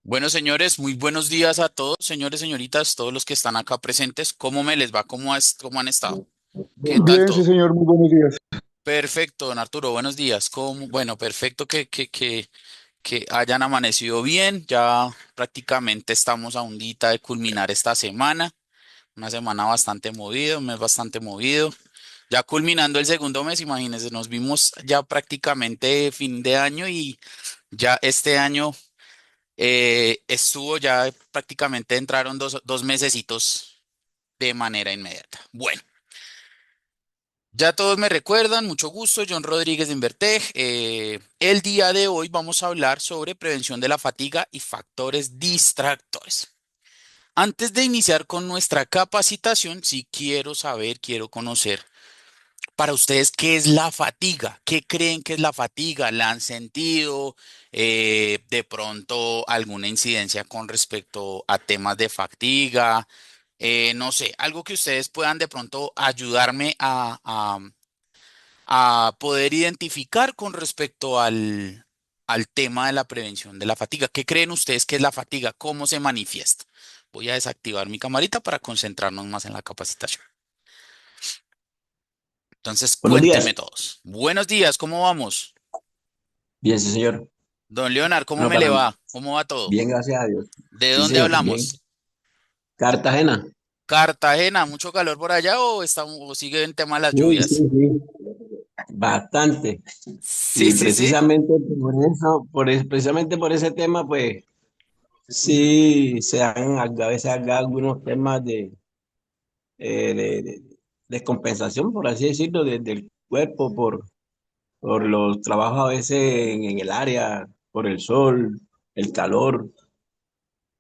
Bueno, señores, muy buenos días a todos, señores, señoritas, todos los que están acá presentes. ¿Cómo me les va? ¿Cómo han estado? ¿Qué tal Bien, sí, todo? señor, muy buenos días. Perfecto, don Arturo, buenos días. Bueno, perfecto que hayan amanecido bien. Ya prácticamente estamos a un día de culminar esta semana. Una semana bastante movida, un mes bastante movido. Ya culminando el segundo mes, imagínense, nos vimos ya prácticamente fin de año y ya este año. Estuvo ya prácticamente entraron dos mesecitos de manera inmediata. Bueno, ya todos me recuerdan, mucho gusto, John Rodríguez de Invertech. El día de hoy vamos a hablar sobre prevención de la fatiga y factores distractores. Antes de iniciar con nuestra capacitación, sí quiero saber, quiero conocer para ustedes, ¿qué es la fatiga? ¿Qué creen que es la fatiga? ¿La han sentido? De pronto alguna incidencia con respecto a temas de fatiga. No sé, algo que ustedes puedan de pronto ayudarme a poder identificar con respecto al tema de la prevención de la fatiga. ¿Qué creen ustedes que es la fatiga? ¿Cómo se manifiesta? Voy a desactivar mi camarita para concentrarnos más en la capacitación. Entonces, Buenos cuéntenme días. todos. Buenos días, ¿cómo vamos? Bien, sí, señor. Don Leonard, ¿cómo Bueno, me le para mí, va? ¿Cómo va todo? bien, gracias a Dios. ¿De Sí, dónde señor, bien. hablamos? Cartagena. ¿Cartagena? ¿Mucho calor por allá o sigue en tema de las Sí, lluvias? sí, sí. Bastante. Sí, Y sí, sí. precisamente por eso, precisamente por ese tema, pues sí se han a veces acá algunos temas de descompensación, por así decirlo, del cuerpo, por los trabajos a veces en el área, por el sol, el calor.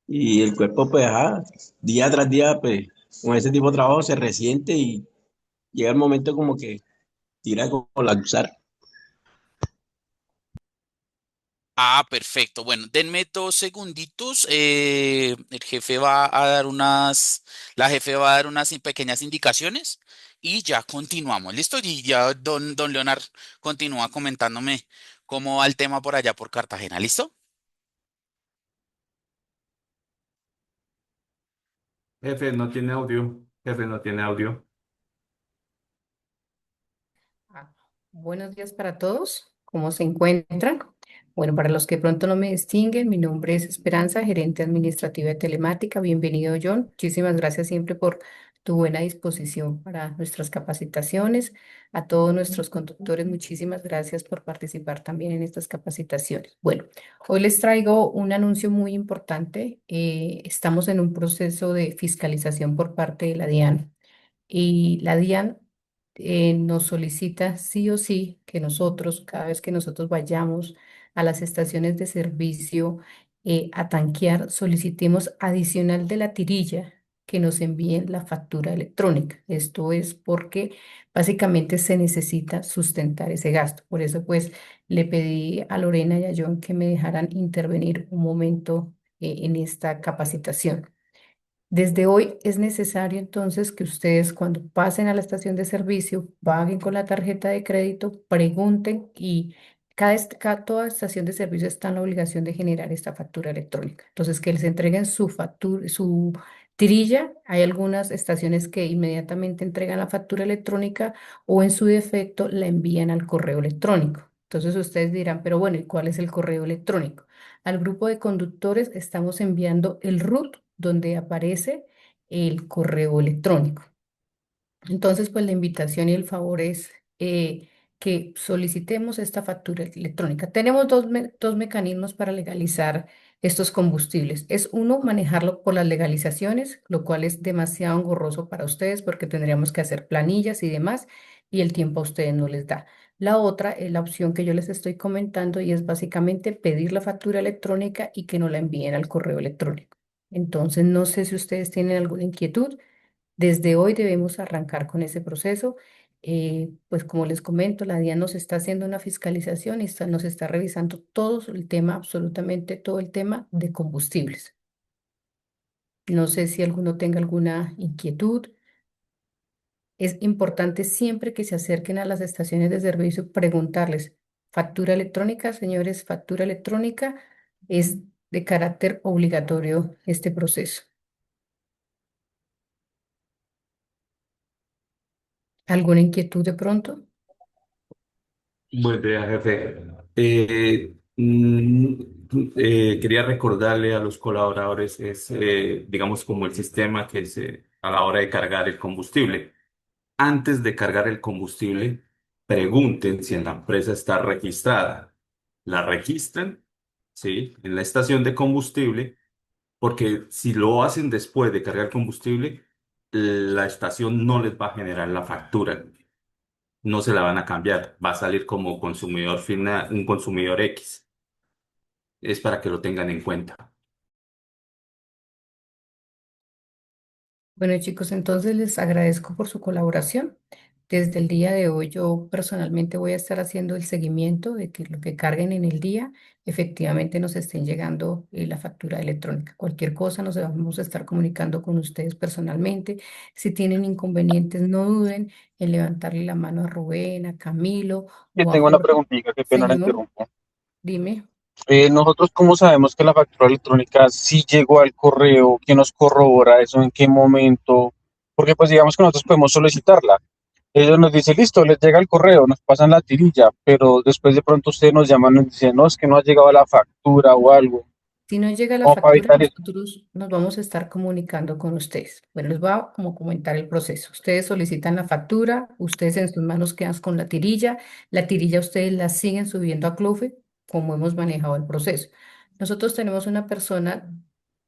Y el cuerpo, pues, día tras día, pues, con ese tipo de trabajo se resiente y llega el momento como que tira como colapsar. Ah, perfecto. Bueno, denme 2 segunditos. El jefe va a dar la jefe va a dar unas pequeñas indicaciones y ya continuamos. ¿Listo? Y ya don Leonard continúa comentándome cómo va el tema por allá por Cartagena. ¿Listo? Jefe, no tiene audio. Jefe, no tiene audio. Ah, Buenos días para todos. ¿Cómo se encuentran? Bueno, para los que pronto no me distinguen, mi nombre es Esperanza, gerente administrativa de telemática. Bienvenido, John. Muchísimas gracias siempre por tu buena disposición para nuestras capacitaciones. A todos nuestros conductores, muchísimas gracias por participar también en estas capacitaciones. Bueno, hoy les traigo un anuncio muy importante. Estamos en un proceso de fiscalización por parte de la DIAN. Y la DIAN nos solicita sí o sí que nosotros, cada vez que nosotros vayamos a las estaciones de servicio a tanquear, solicitemos adicional de la tirilla que nos envíen la factura electrónica. Esto es porque básicamente se necesita sustentar ese gasto. Por eso pues le pedí a Lorena y a John que me dejaran intervenir un momento en esta capacitación. Desde hoy es necesario entonces que ustedes cuando pasen a la estación de servicio, paguen con la tarjeta de crédito, pregunten y toda estación de servicio está en la obligación de generar esta factura electrónica. Entonces, que les entreguen su factura, su tirilla. Hay algunas estaciones que inmediatamente entregan la factura electrónica o en su defecto la envían al correo electrónico. Entonces ustedes dirán, pero bueno, ¿y cuál es el correo electrónico? Al grupo de conductores estamos enviando el RUT donde aparece el correo electrónico. Entonces, pues la invitación y el favor es que solicitemos esta factura electrónica. Tenemos dos mecanismos para legalizar estos combustibles. Es uno, manejarlo por las legalizaciones, lo cual es demasiado engorroso para ustedes porque tendríamos que hacer planillas y demás y el tiempo a ustedes no les da. La otra es la opción que yo les estoy comentando y es básicamente pedir la factura electrónica y que nos la envíen al correo electrónico. Entonces, no sé si ustedes tienen alguna inquietud. Desde hoy debemos arrancar con ese proceso. Pues como les comento, la DIAN nos está haciendo una fiscalización y nos está revisando todo el tema, absolutamente todo el tema de combustibles. No sé si alguno tenga alguna inquietud. Es importante siempre que se acerquen a las estaciones de servicio preguntarles, ¿factura electrónica, señores? ¿Factura electrónica? Es de carácter obligatorio este proceso. ¿Alguna inquietud de pronto? Buen día, jefe. Quería recordarle a los colaboradores, digamos, como el sistema que es a la hora de cargar el combustible. Antes de cargar el combustible, pregunten si en la empresa está registrada. La registran, ¿sí? En la estación de combustible, porque si lo hacen después de cargar combustible, la estación no les va a generar la factura, no se la van a cambiar, va a salir como consumidor final, un consumidor X. Es para que lo tengan en cuenta. Bueno, chicos, entonces les agradezco por su colaboración. Desde el día de hoy yo personalmente voy a estar haciendo el seguimiento de que lo que carguen en el día efectivamente nos estén llegando la factura electrónica. Cualquier cosa nos vamos a estar comunicando con ustedes personalmente. Si tienen inconvenientes, no duden en levantarle la mano a Rubén, a Camilo Que o a tengo una Jorge. preguntita, qué pena la Señor, interrumpo. dime. Nosotros, ¿cómo sabemos que la factura electrónica sí llegó al correo? ¿Quién nos corrobora eso? ¿En qué momento? Porque pues digamos que nosotros podemos solicitarla. Ellos nos dicen, listo, les llega el correo, nos pasan la tirilla, pero después de pronto ustedes nos llaman y nos dicen, no, es que no ha llegado la factura o algo. Si no llega la ¿Cómo para factura, evitar eso? nosotros nos vamos a estar comunicando con ustedes. Bueno, les voy a como comentar el proceso. Ustedes solicitan la factura, ustedes en sus manos quedan con la tirilla ustedes la siguen subiendo a Clofe, como hemos manejado el proceso. Nosotros tenemos una persona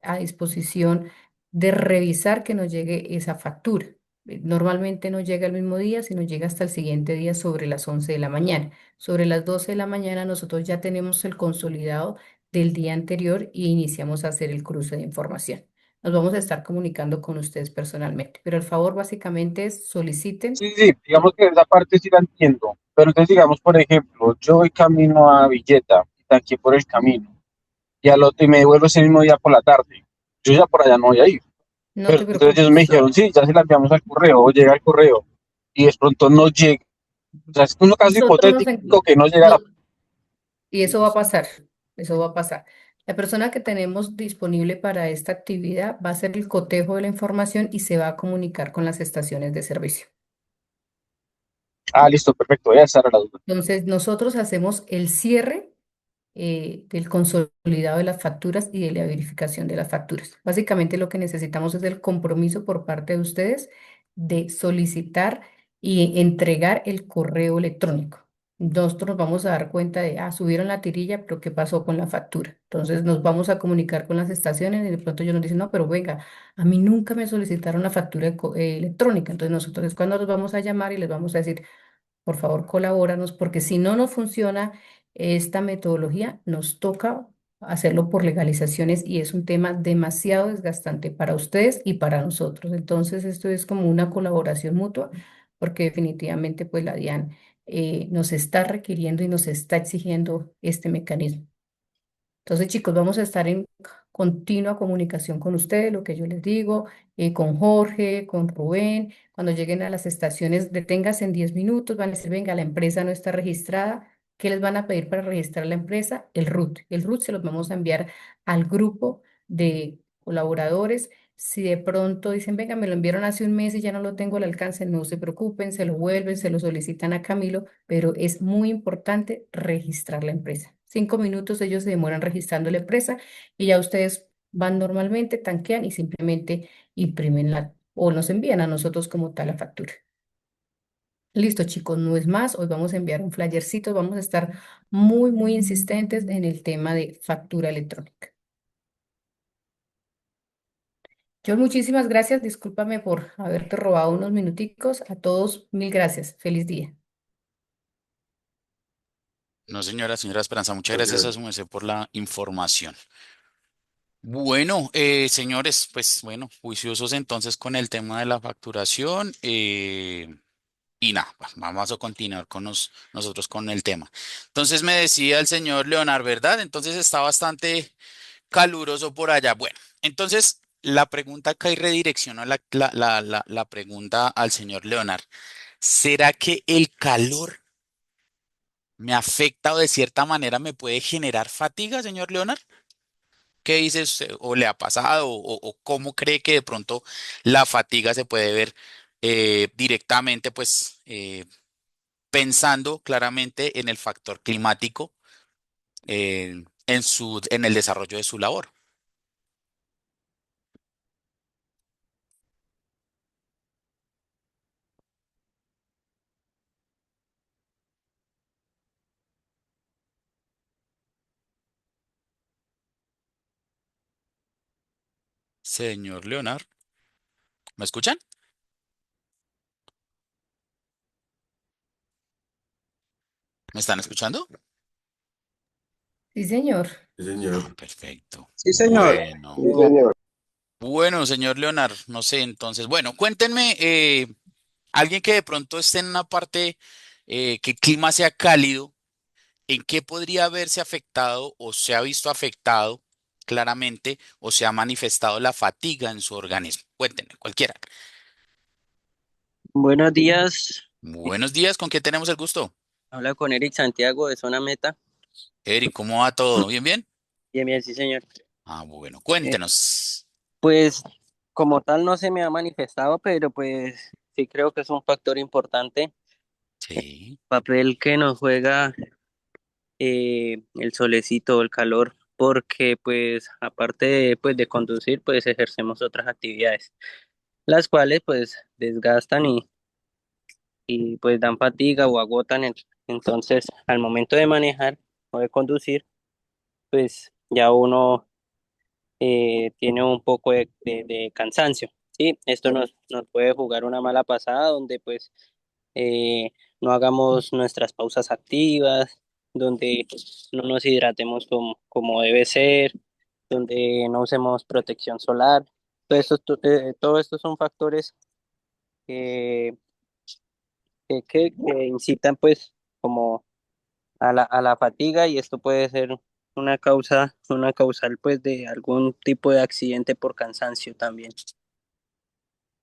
a disposición de revisar que nos llegue esa factura. Normalmente no llega el mismo día, sino llega hasta el siguiente día sobre las 11 de la mañana. Sobre las 12 de la mañana nosotros ya tenemos el consolidado del día anterior y iniciamos a hacer el cruce de información. Nos vamos a estar comunicando con ustedes personalmente, pero el favor básicamente es soliciten. Sí, sí, digamos que esa parte sí la entiendo. Pero entonces digamos, por ejemplo, yo voy camino a Villeta, y aquí por el camino, y al otro, y me devuelvo ese mismo día por la tarde. Yo ya por allá no voy a ir. No Pero te entonces ellos me preocupes. dijeron, sí, ya se la enviamos al correo, o llega el correo, y de pronto no llega. O sea, es un caso Nosotros nos, hipotético que no llega no- la... y eso va a pasar, eso va a pasar. La persona que tenemos disponible para esta actividad va a hacer el cotejo de la información y se va a comunicar con las estaciones de servicio. Ah, listo, perfecto, esa era la duda. Entonces, nosotros hacemos el cierre del consolidado de las facturas y de la verificación de las facturas. Básicamente lo que necesitamos es el compromiso por parte de ustedes de solicitar y entregar el correo electrónico. Nosotros nos vamos a dar cuenta de, subieron la tirilla, pero ¿qué pasó con la factura? Entonces nos vamos a comunicar con las estaciones y de pronto ellos nos dicen, no, pero venga, a mí nunca me solicitaron la factura electrónica. Entonces nosotros es cuando los vamos a llamar y les vamos a decir, por favor, colabóranos, porque si no nos funciona esta metodología, nos toca hacerlo por legalizaciones y es un tema demasiado desgastante para ustedes y para nosotros. Entonces, esto es como una colaboración mutua, porque definitivamente, pues la DIAN nos está requiriendo y nos está exigiendo este mecanismo. Entonces, chicos, vamos a estar en continua comunicación con ustedes, lo que yo les digo, con Jorge, con Rubén. Cuando lleguen a las estaciones, deténganse en 10 minutos, van a decir, venga, la empresa no está registrada. ¿Qué les van a pedir para registrar la empresa? El RUT. El RUT se los vamos a enviar al grupo de colaboradores. Si de pronto dicen, venga, me lo enviaron hace un mes y ya no lo tengo al alcance, no se preocupen, se lo vuelven, se lo solicitan a Camilo, pero es muy importante registrar la empresa. 5 minutos ellos se demoran registrando la empresa y ya ustedes van normalmente, tanquean y simplemente imprimen o nos envían a nosotros como tal la factura. Listo, chicos, no es más. Hoy vamos a enviar un flyercito, vamos a estar muy, muy insistentes en el tema de factura electrónica. Yo muchísimas gracias, discúlpame por haberte robado unos minuticos. A todos, mil gracias. Feliz día. No, señora Esperanza, muchas gracias a Gracias. su merced por la información. Bueno, señores, pues bueno, juiciosos entonces con el tema de la facturación. Y nada, vamos a continuar con nosotros con el tema. Entonces me decía el señor Leonard, ¿verdad? Entonces está bastante caluroso por allá. Bueno, entonces la pregunta acá y redirecciono la pregunta al señor Leonard. ¿Será que el calor me afecta o de cierta manera me puede generar fatiga, señor Leonard? qué dice usted, o le ha pasado, o cómo cree que de pronto la fatiga se puede ver directamente, pues pensando claramente en el factor climático en el desarrollo de su labor. Señor Leonard, ¿me escuchan? ¿Me están escuchando? Sí, señor. Sí, Ah, señor. perfecto. Sí, señor. Bueno. Sí, señor. Bueno, señor Leonard, no sé, entonces, bueno, cuéntenme, alguien que de pronto esté en una parte que el clima sea cálido, ¿en qué podría verse afectado o se ha visto afectado claramente o se ha manifestado la fatiga en su organismo? Cuéntenme, cualquiera. Buenos días. Buenos días, ¿con quién tenemos el gusto? Habla con Eric Santiago de Zona Meta. Eric, ¿cómo va todo? ¿Bien, bien? Bien, bien, sí, señor. Ah, bueno, Eh, cuéntenos. pues como tal no se me ha manifestado, pero pues sí creo que es un factor importante, Sí, papel que nos juega el solecito, el calor, porque pues aparte pues, de conducir, pues ejercemos otras actividades, las cuales pues desgastan y pues dan fatiga o agotan. Entonces, al momento de manejar o de conducir, pues ya uno tiene un poco de cansancio, ¿sí? Esto nos puede jugar una mala pasada donde pues eh, no hagamos nuestras pausas activas, donde no nos hidratemos como debe ser, donde no usemos protección solar. Todo esto son factores que, que incitan pues como a la fatiga, y esto puede ser una causal pues de algún tipo de accidente por cansancio también.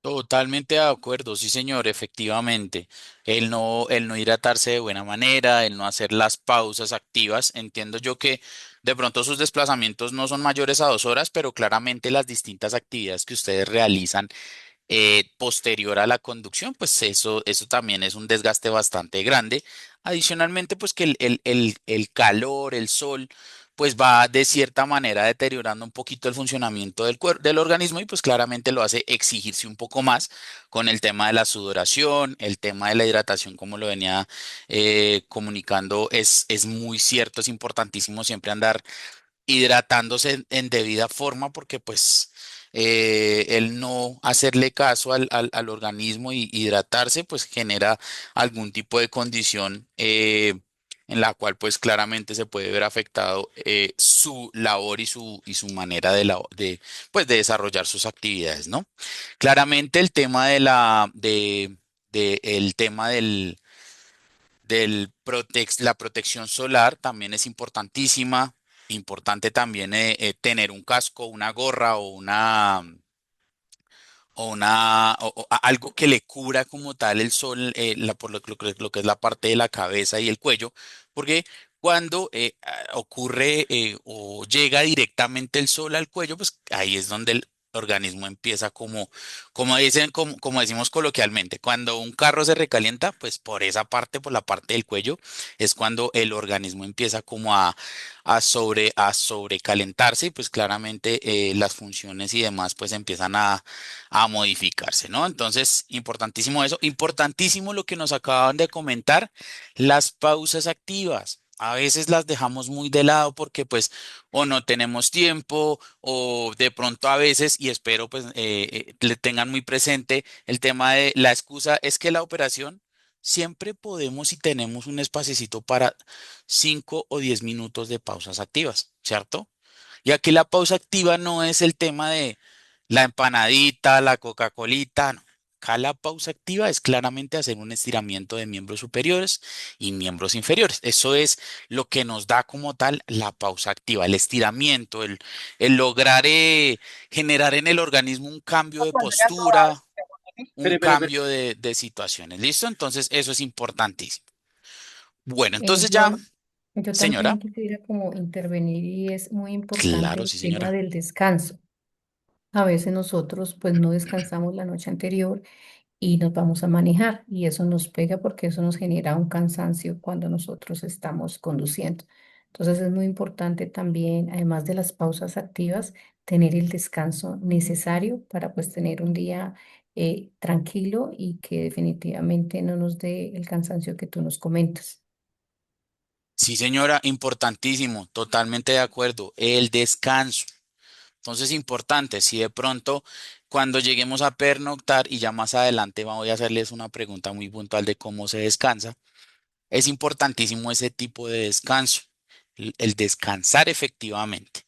totalmente de acuerdo, sí, señor, efectivamente. El no hidratarse de buena manera, el no hacer las pausas activas. Entiendo yo que de pronto sus desplazamientos no son mayores a 2 horas, pero claramente las distintas actividades que ustedes realizan posterior a la conducción, pues eso también es un desgaste bastante grande. Adicionalmente, pues que el calor, el sol, pues va de cierta manera deteriorando un poquito el funcionamiento del organismo y pues claramente lo hace exigirse un poco más con el tema de la sudoración, el tema de la hidratación, como lo venía comunicando, es muy cierto, es importantísimo siempre andar hidratándose en debida forma porque pues el no hacerle caso al organismo y hidratarse pues genera algún tipo de condición en la cual pues claramente se puede ver afectado su labor y su manera pues de desarrollar sus actividades, ¿no? Claramente el tema el tema la protección solar también es importantísima. Importante también tener un casco, una gorra o algo que le cubra como tal el sol, por lo que es la parte de la cabeza y el cuello, porque cuando ocurre o llega directamente el sol al cuello, pues ahí es donde el organismo empieza como decimos coloquialmente, cuando un carro se recalienta, pues por esa parte, por la parte del cuello, es cuando el organismo empieza como a sobrecalentarse y pues claramente las funciones y demás pues empiezan a modificarse, ¿no? Entonces, importantísimo eso. Importantísimo lo que nos acaban de comentar, las pausas activas. A veces las dejamos muy de lado porque pues o no tenemos tiempo o de pronto a veces, y espero pues le tengan muy presente el tema de la excusa, es que la operación siempre podemos y tenemos un espacecito para 5 o 10 minutos de pausas activas, ¿cierto? Y aquí la pausa activa no es el tema de la empanadita, la Coca-Colita, no. Acá la pausa activa es claramente hacer un estiramiento de miembros superiores y miembros inferiores. Eso es lo que nos da como tal la pausa activa, el estiramiento, el lograr generar en el organismo un cambio de postura, un Espere. cambio de situaciones. ¿Listo? Entonces eso es importantísimo. Bueno, entonces ya, John, Yo Señora, también quisiera como intervenir y es muy importante claro, el sí, tema señora. del descanso. A veces nosotros pues no descansamos la noche anterior y nos vamos a manejar y eso nos pega porque eso nos genera un cansancio cuando nosotros estamos conduciendo. Entonces es muy importante también, además de las pausas activas, tener el descanso necesario para pues tener un día tranquilo y que definitivamente no nos dé el cansancio que tú nos comentas. Sí, señora, importantísimo, totalmente de acuerdo. El descanso. Entonces, importante, si de pronto cuando lleguemos a pernoctar y ya más adelante voy a hacerles una pregunta muy puntual de cómo se descansa, es importantísimo ese tipo de descanso, el descansar efectivamente.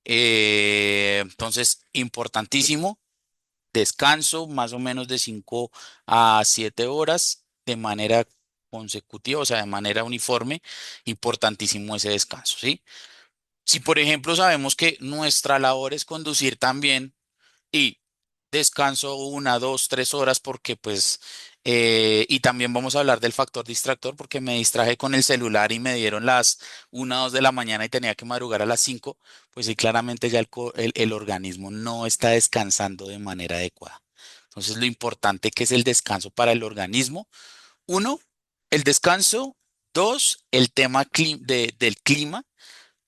Entonces, importantísimo, descanso más o menos de 5 a 7 horas de manera consecutiva, o sea, de manera uniforme, importantísimo ese descanso, ¿sí? Si, por ejemplo, sabemos que nuestra labor es conducir también y descanso 1, 2, 3 horas porque pues, y también vamos a hablar del factor distractor porque me distraje con el celular y me dieron las 1, 2 de la mañana y tenía que madrugar a las 5, pues sí, claramente ya el organismo no está descansando de manera adecuada. Entonces, lo importante que es el descanso para el organismo, uno, el descanso, dos, el tema del clima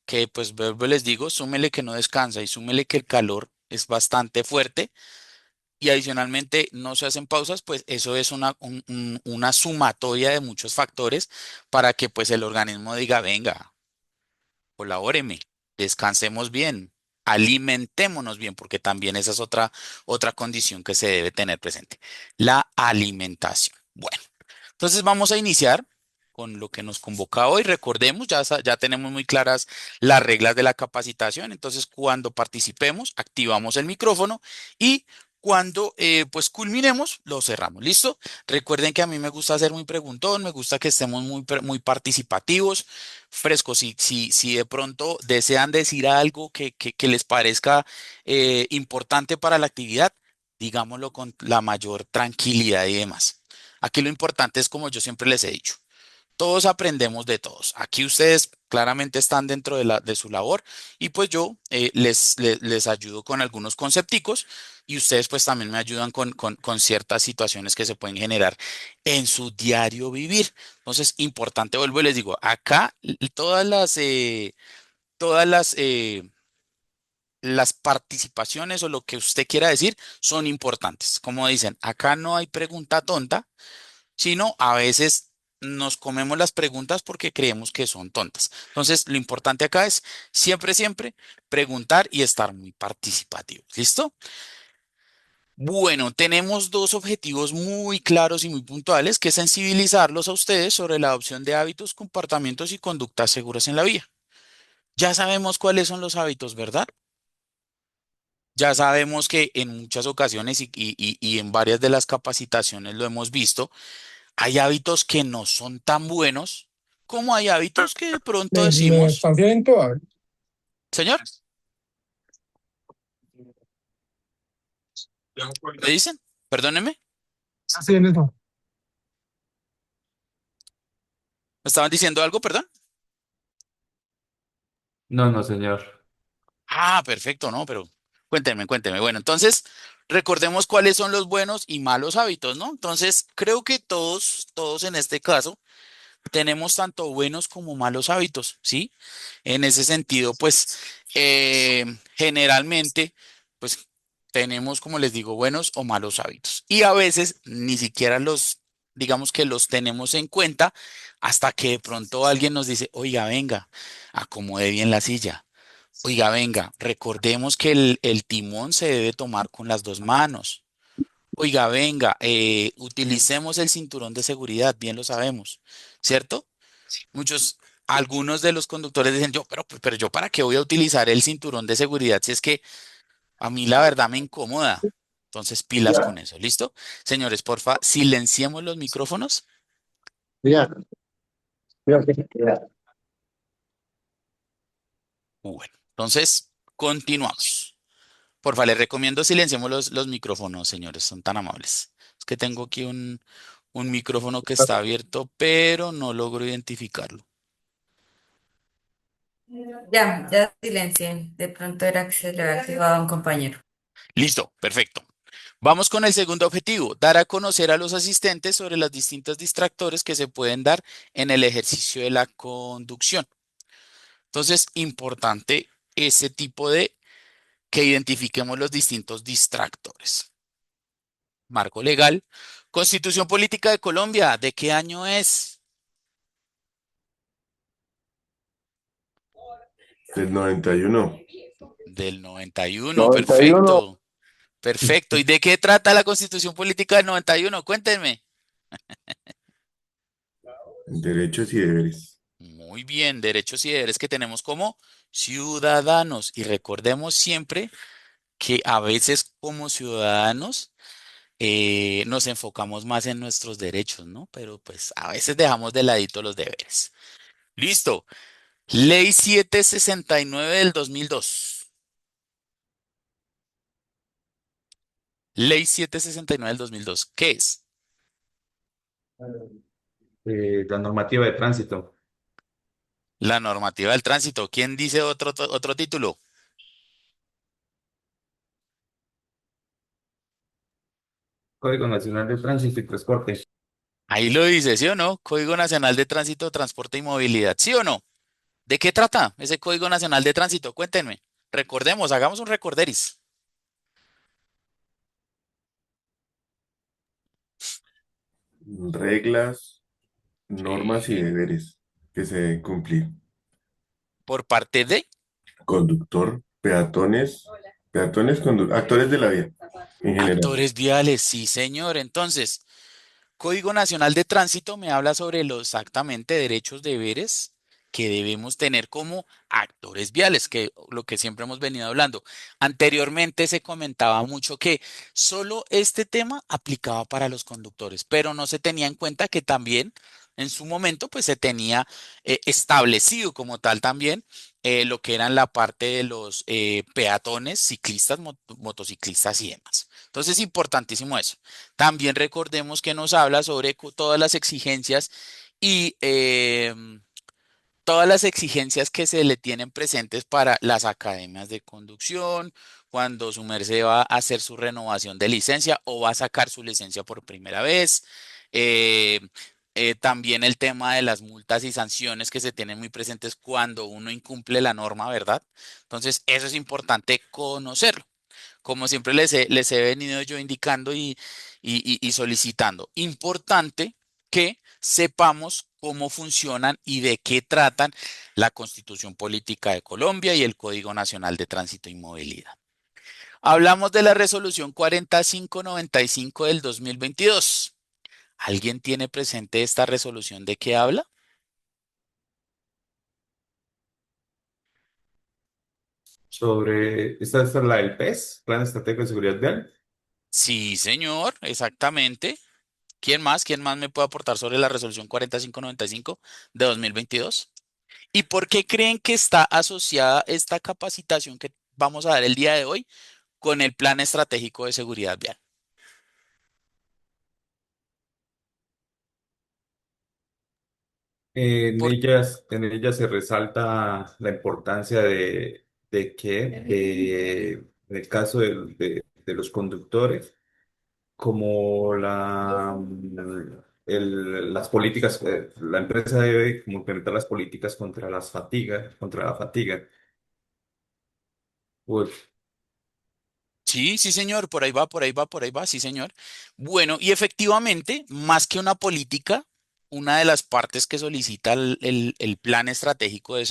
que pues vuelvo y les digo, súmele que no descansa y súmele que el calor es bastante fuerte y adicionalmente no se hacen pausas, pues eso es una sumatoria de muchos factores para que pues el organismo diga, venga, colabóreme, descansemos bien, alimentémonos bien, porque también esa es otra condición que se debe tener presente, la alimentación. Bueno. Entonces vamos a iniciar con lo que nos convoca hoy. Recordemos, ya tenemos muy claras las reglas de la capacitación. Entonces, cuando participemos, activamos el micrófono y cuando pues culminemos, lo cerramos. ¿Listo? Recuerden que a mí me gusta ser muy preguntón, me gusta que estemos muy participativos, frescos. Si de pronto desean decir algo que les parezca importante para la actividad, digámoslo con la mayor tranquilidad y demás. Aquí lo importante es, como yo siempre les he dicho, todos aprendemos de todos. Aquí ustedes claramente están dentro de su labor y pues yo les ayudo con algunos concepticos y ustedes pues también me ayudan con ciertas situaciones que se pueden generar en su diario vivir. Entonces, importante, vuelvo y les digo, acá todas las participaciones o lo que usted quiera decir son importantes. Como dicen, acá no hay pregunta tonta, sino a veces nos comemos las preguntas porque creemos que son tontas. Entonces, lo importante acá es siempre preguntar y estar muy participativos. ¿Listo? Bueno, tenemos dos objetivos muy claros y muy puntuales, que es sensibilizarlos a ustedes sobre la adopción de hábitos, comportamientos y conductas seguras en la vida. Ya sabemos cuáles son los hábitos, ¿verdad? Ya sabemos que en muchas ocasiones y en varias de las capacitaciones lo hemos visto, hay hábitos que no son tan buenos como hay hábitos que de pronto Me decimos, están viendo, a ver, señor, ¿le dicen? Perdóneme, así en eso. ¿me estaban diciendo algo, perdón? No, no, señor. Ah, perfecto, no, pero cuéntenme. Bueno, entonces, recordemos cuáles son los buenos y malos hábitos, ¿no? Entonces, creo que todos en este caso tenemos tanto buenos como malos hábitos, ¿sí? En ese sentido, pues generalmente, pues tenemos, como les digo, buenos o malos hábitos. Y a veces ni siquiera digamos que los tenemos en cuenta hasta que de pronto alguien nos dice, oiga, venga, acomode bien la silla. Oiga, venga, recordemos que el timón se debe tomar con las dos manos. Oiga, venga, utilicemos el cinturón de seguridad, bien lo sabemos, ¿cierto? Muchos, algunos de los conductores dicen, pero yo para qué voy a utilizar el cinturón de seguridad si es que a mí la verdad me incomoda. Entonces, pilas con eso, ¿listo? Señores, porfa, silenciemos los micrófonos. Mira, mira. Bueno, entonces, continuamos. Porfa, les recomiendo silenciemos los micrófonos, señores, son tan amables. Es que tengo aquí un micrófono que está abierto, pero no logro identificarlo. Ya silencié. De pronto era que se le había activado a un compañero. Listo, perfecto. Vamos con el segundo objetivo, dar a conocer a los asistentes sobre los distintos distractores que se pueden dar en el ejercicio de la conducción. Entonces, importante ese tipo de que identifiquemos los distintos distractores. Marco legal. Constitución Política de Colombia, ¿de qué año es? Del 91. Del 91, 91. perfecto, perfecto. ¿Y de qué trata la Constitución Política del 91? Cuéntenme. Derechos y deberes. Muy bien, derechos y deberes que tenemos como ciudadanos. Y recordemos siempre que a veces como ciudadanos nos enfocamos más en nuestros derechos, ¿no? Pero pues a veces dejamos de ladito los deberes. Listo. Ley 769 del 2002. Ley 769 del 2002. ¿Qué es? La normativa de tránsito. La normativa del tránsito. ¿Quién dice otro título? Código Nacional de Tránsito y Transporte. Ahí lo dice, ¿sí o no? Código Nacional de Tránsito, Transporte y Movilidad. ¿Sí o no? ¿De qué trata ese Código Nacional de Tránsito? Cuéntenme. Recordemos, hagamos un recorderis. Reglas, normas y Sí. deberes que se deben cumplir. Por parte de Conductor, peatones, actores de la vía en general. actores viales. Sí, señor. Entonces, Código Nacional de Tránsito me habla sobre los exactamente derechos, deberes que debemos tener como actores viales, que lo que siempre hemos venido hablando. Anteriormente se comentaba mucho que solo este tema aplicaba para los conductores, pero no se tenía en cuenta que también en su momento pues se tenía establecido como tal también lo que eran la parte de los peatones, ciclistas, motociclistas y demás. Entonces, importantísimo eso. También recordemos que nos habla sobre todas las exigencias y todas las exigencias que se le tienen presentes para las academias de conducción, cuando su merced va a hacer su renovación de licencia o va a sacar su licencia por primera vez. Eh, también el tema de las multas y sanciones que se tienen muy presentes cuando uno incumple la norma, ¿verdad? Entonces, eso es importante conocerlo. Como siempre les he venido yo indicando y solicitando. Importante que sepamos cómo funcionan y de qué tratan la Constitución Política de Colombia y el Código Nacional de Tránsito y Movilidad. Hablamos de la resolución 4595 del 2022. ¿Alguien tiene presente esta resolución de qué habla? Esta es la del PES, Plan Estratégico de Seguridad Vial. Sí, señor, exactamente. ¿Quién más? ¿Quién más me puede aportar sobre la resolución 4595 de 2022? ¿Y por qué creen que está asociada esta capacitación que vamos a dar el día de hoy con el Plan Estratégico de Seguridad Vial? Por, En ellas se resalta la importancia de que, en el caso de los conductores, como las políticas, la empresa debe como implementar las políticas contra la fatiga. Pues, sí, sí, señor, por ahí va, por ahí va, por ahí va, sí, señor. Bueno, y efectivamente, más que una política, una de las partes que solicita el Plan Estratégico de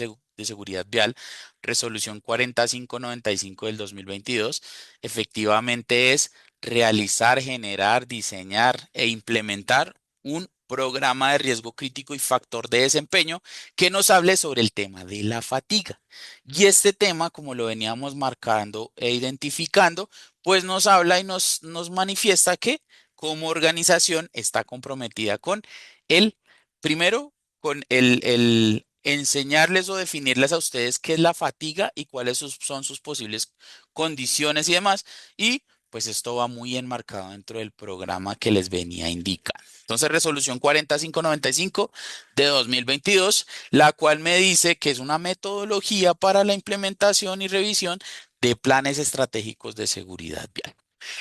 Seguridad Vial, resolución 4595 del 2022, efectivamente es realizar, generar, diseñar e implementar un programa de riesgo crítico y factor de desempeño que nos hable sobre el tema de la fatiga. Y este tema, como lo veníamos marcando e identificando, pues nos habla y nos manifiesta que como organización está comprometida con el, primero, con el enseñarles o definirles a ustedes qué es la fatiga y cuáles son sus posibles condiciones y demás. Y pues esto va muy enmarcado dentro del programa que les venía indicando. Entonces, resolución 40595 de 2022, la cual me dice que es una metodología para la implementación y revisión de planes estratégicos de seguridad vial.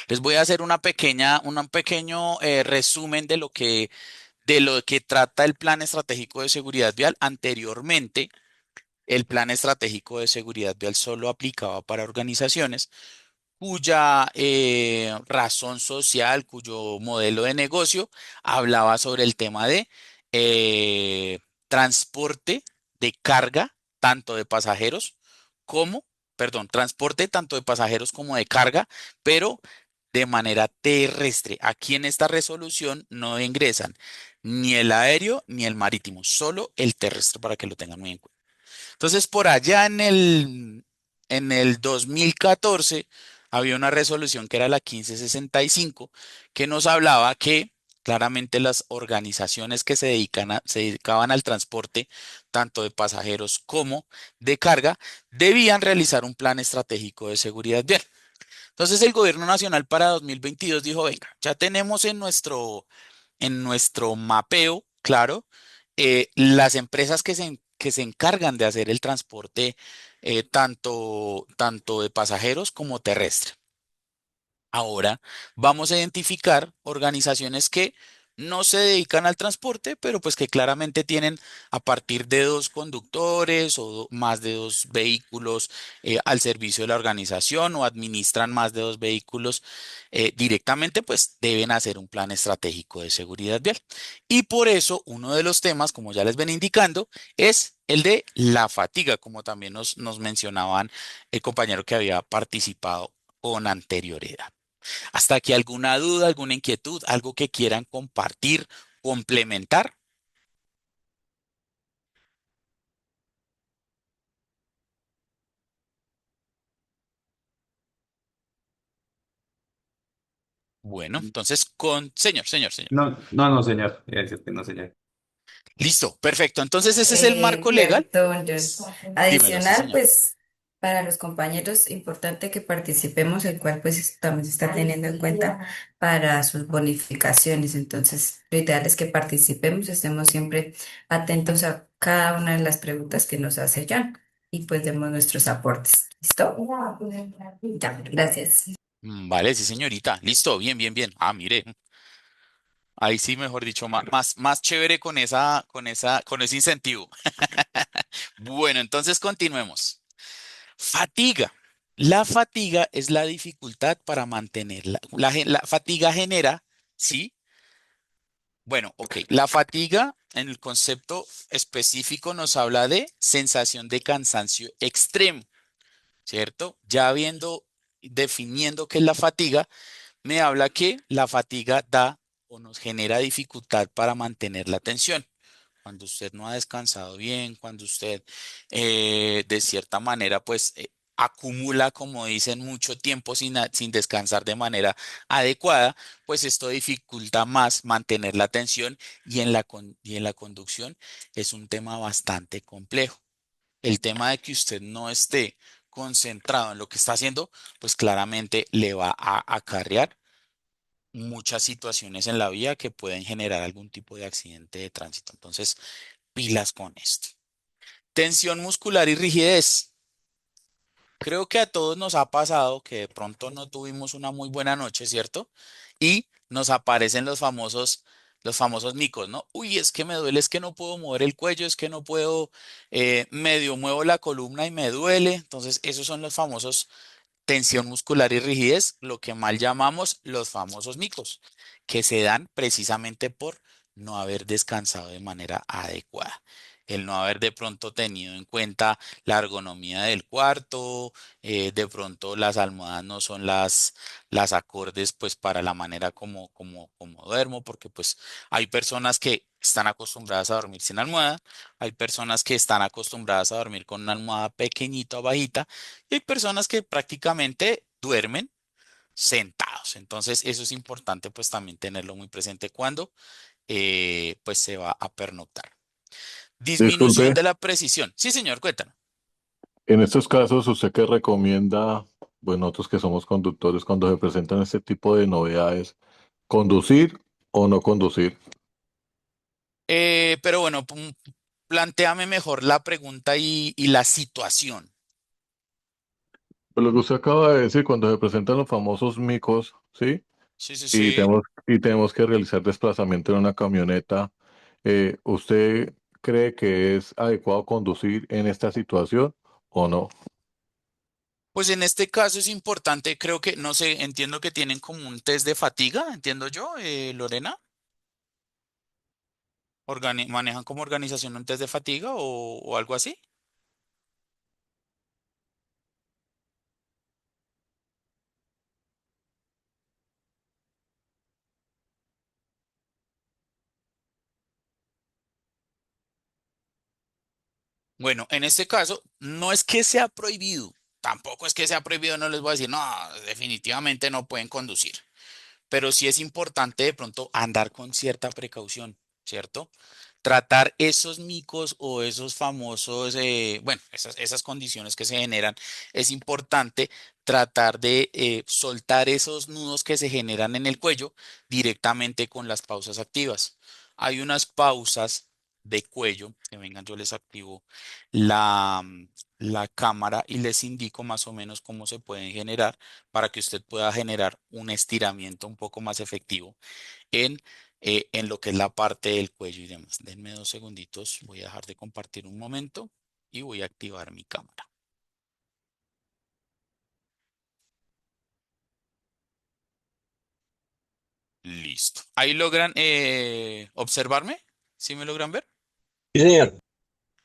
Les voy a hacer un pequeño resumen de lo que trata el plan estratégico de seguridad vial. Anteriormente, el plan estratégico de seguridad vial solo aplicaba para organizaciones cuya razón social, cuyo modelo de negocio hablaba sobre el tema de eh, transporte de carga, tanto de pasajeros como, perdón, transporte tanto de pasajeros como de carga, pero de manera terrestre. Aquí en esta resolución no ingresan ni el aéreo ni el marítimo, solo el terrestre para que lo tengan muy en cuenta. Entonces, por allá en el 2014 había una resolución que era la 1565 que nos hablaba que claramente las organizaciones que se dedicaban al transporte tanto de pasajeros como de carga debían realizar un plan estratégico de seguridad vial. Entonces, el gobierno nacional para 2022 dijo, venga, ya tenemos en nuestro mapeo, claro, las empresas que se encargan de hacer el transporte tanto de pasajeros como terrestre. Ahora vamos a identificar organizaciones que no se dedican al transporte, pero pues que claramente tienen a partir de dos conductores o más de dos vehículos al servicio de la organización o administran más de dos vehículos directamente, pues deben hacer un plan estratégico de seguridad vial. Y por eso uno de los temas, como ya les ven indicando, es el de la fatiga, como también nos mencionaban el compañero que había participado con anterioridad. ¿Hasta aquí alguna duda, alguna inquietud, algo que quieran compartir, complementar? Bueno, entonces señor. No, señor. Iba a decir que no, señor. Listo, perfecto. Entonces ese es el marco legal. Cierto, John. Dímelo, sí, Adicional, señor. pues para los compañeros, importante que participemos, el cual pues también se está teniendo en cuenta para sus bonificaciones. Entonces, lo ideal es que participemos, estemos siempre atentos a cada una de las preguntas que nos hace John y pues demos nuestros aportes. ¿Listo? Ya, gracias. Vale, sí, señorita. Listo, bien. Ah, mire, ahí sí, mejor dicho, más chévere con ese incentivo. Bueno, entonces continuemos. Fatiga. La fatiga es la dificultad para mantenerla. La fatiga genera, ¿sí? Bueno, ok. La fatiga en el concepto específico nos habla de sensación de cansancio extremo, ¿cierto? Ya definiendo qué es la fatiga, me habla que la fatiga da o nos genera dificultad para mantener la atención. Cuando usted no ha descansado bien, cuando usted de cierta manera pues acumula, como dicen, mucho tiempo sin descansar de manera adecuada, pues esto dificulta más mantener la atención y en la conducción es un tema bastante complejo. El tema de que usted no esté concentrado en lo que está haciendo, pues claramente le va a acarrear muchas situaciones en la vía que pueden generar algún tipo de accidente de tránsito. Entonces, pilas con esto. Tensión muscular y rigidez. Creo que a todos nos ha pasado que de pronto no tuvimos una muy buena noche, ¿cierto? Y nos aparecen los famosos micos, ¿no? Uy, es que me duele, es que no puedo mover el cuello, es que no puedo, medio muevo la columna y me duele. Entonces, esos son los famosos tensión muscular y rigidez, lo que mal llamamos los famosos micos, que se dan precisamente por no haber descansado de manera adecuada. El no haber de pronto tenido en cuenta la ergonomía del cuarto, de pronto las almohadas no son las acordes pues para la manera como duermo, porque pues hay personas que están acostumbradas a dormir sin almohada, hay personas que están acostumbradas a dormir con una almohada pequeñita o bajita, y hay personas que prácticamente duermen sentados. Entonces, eso es importante pues también tenerlo muy presente cuando pues se va a pernoctar. Disminución Disculpe, de la precisión. Sí, señor, cuéntanos. en estos casos, ¿usted qué recomienda pues nosotros que somos conductores, cuando se presentan este tipo de novedades, conducir o no conducir. Pero bueno, plantéame mejor la pregunta y la situación. Pues lo que usted acaba de decir, cuando se presentan los famosos micos, ¿sí? Sí, sí, Y sí. tenemos que realizar desplazamiento en una camioneta, ¿usted cree que es adecuado conducir en esta situación o no? Pues en este caso es importante, creo que, no sé, entiendo que tienen como un test de fatiga, entiendo yo, Lorena. ¿Manejan como organización un test de fatiga o algo así? Bueno, en este caso, no es que sea prohibido, tampoco es que sea prohibido, no les voy a decir, no, definitivamente no pueden conducir, pero sí es importante de pronto andar con cierta precaución, ¿cierto? Tratar esos micos o esos famosos, bueno, esas condiciones que se generan, es importante tratar de soltar esos nudos que se generan en el cuello directamente con las pausas activas. Hay unas pausas de cuello, que vengan, yo les activo la cámara y les indico más o menos cómo se pueden generar para que usted pueda generar un estiramiento un poco más efectivo en, en lo que es la parte del cuello y demás. Denme 2 segunditos, voy a dejar de compartir un momento y voy a activar mi cámara. Listo. ¿Ahí logran observarme? ¿Sí me logran ver? Sí, señor.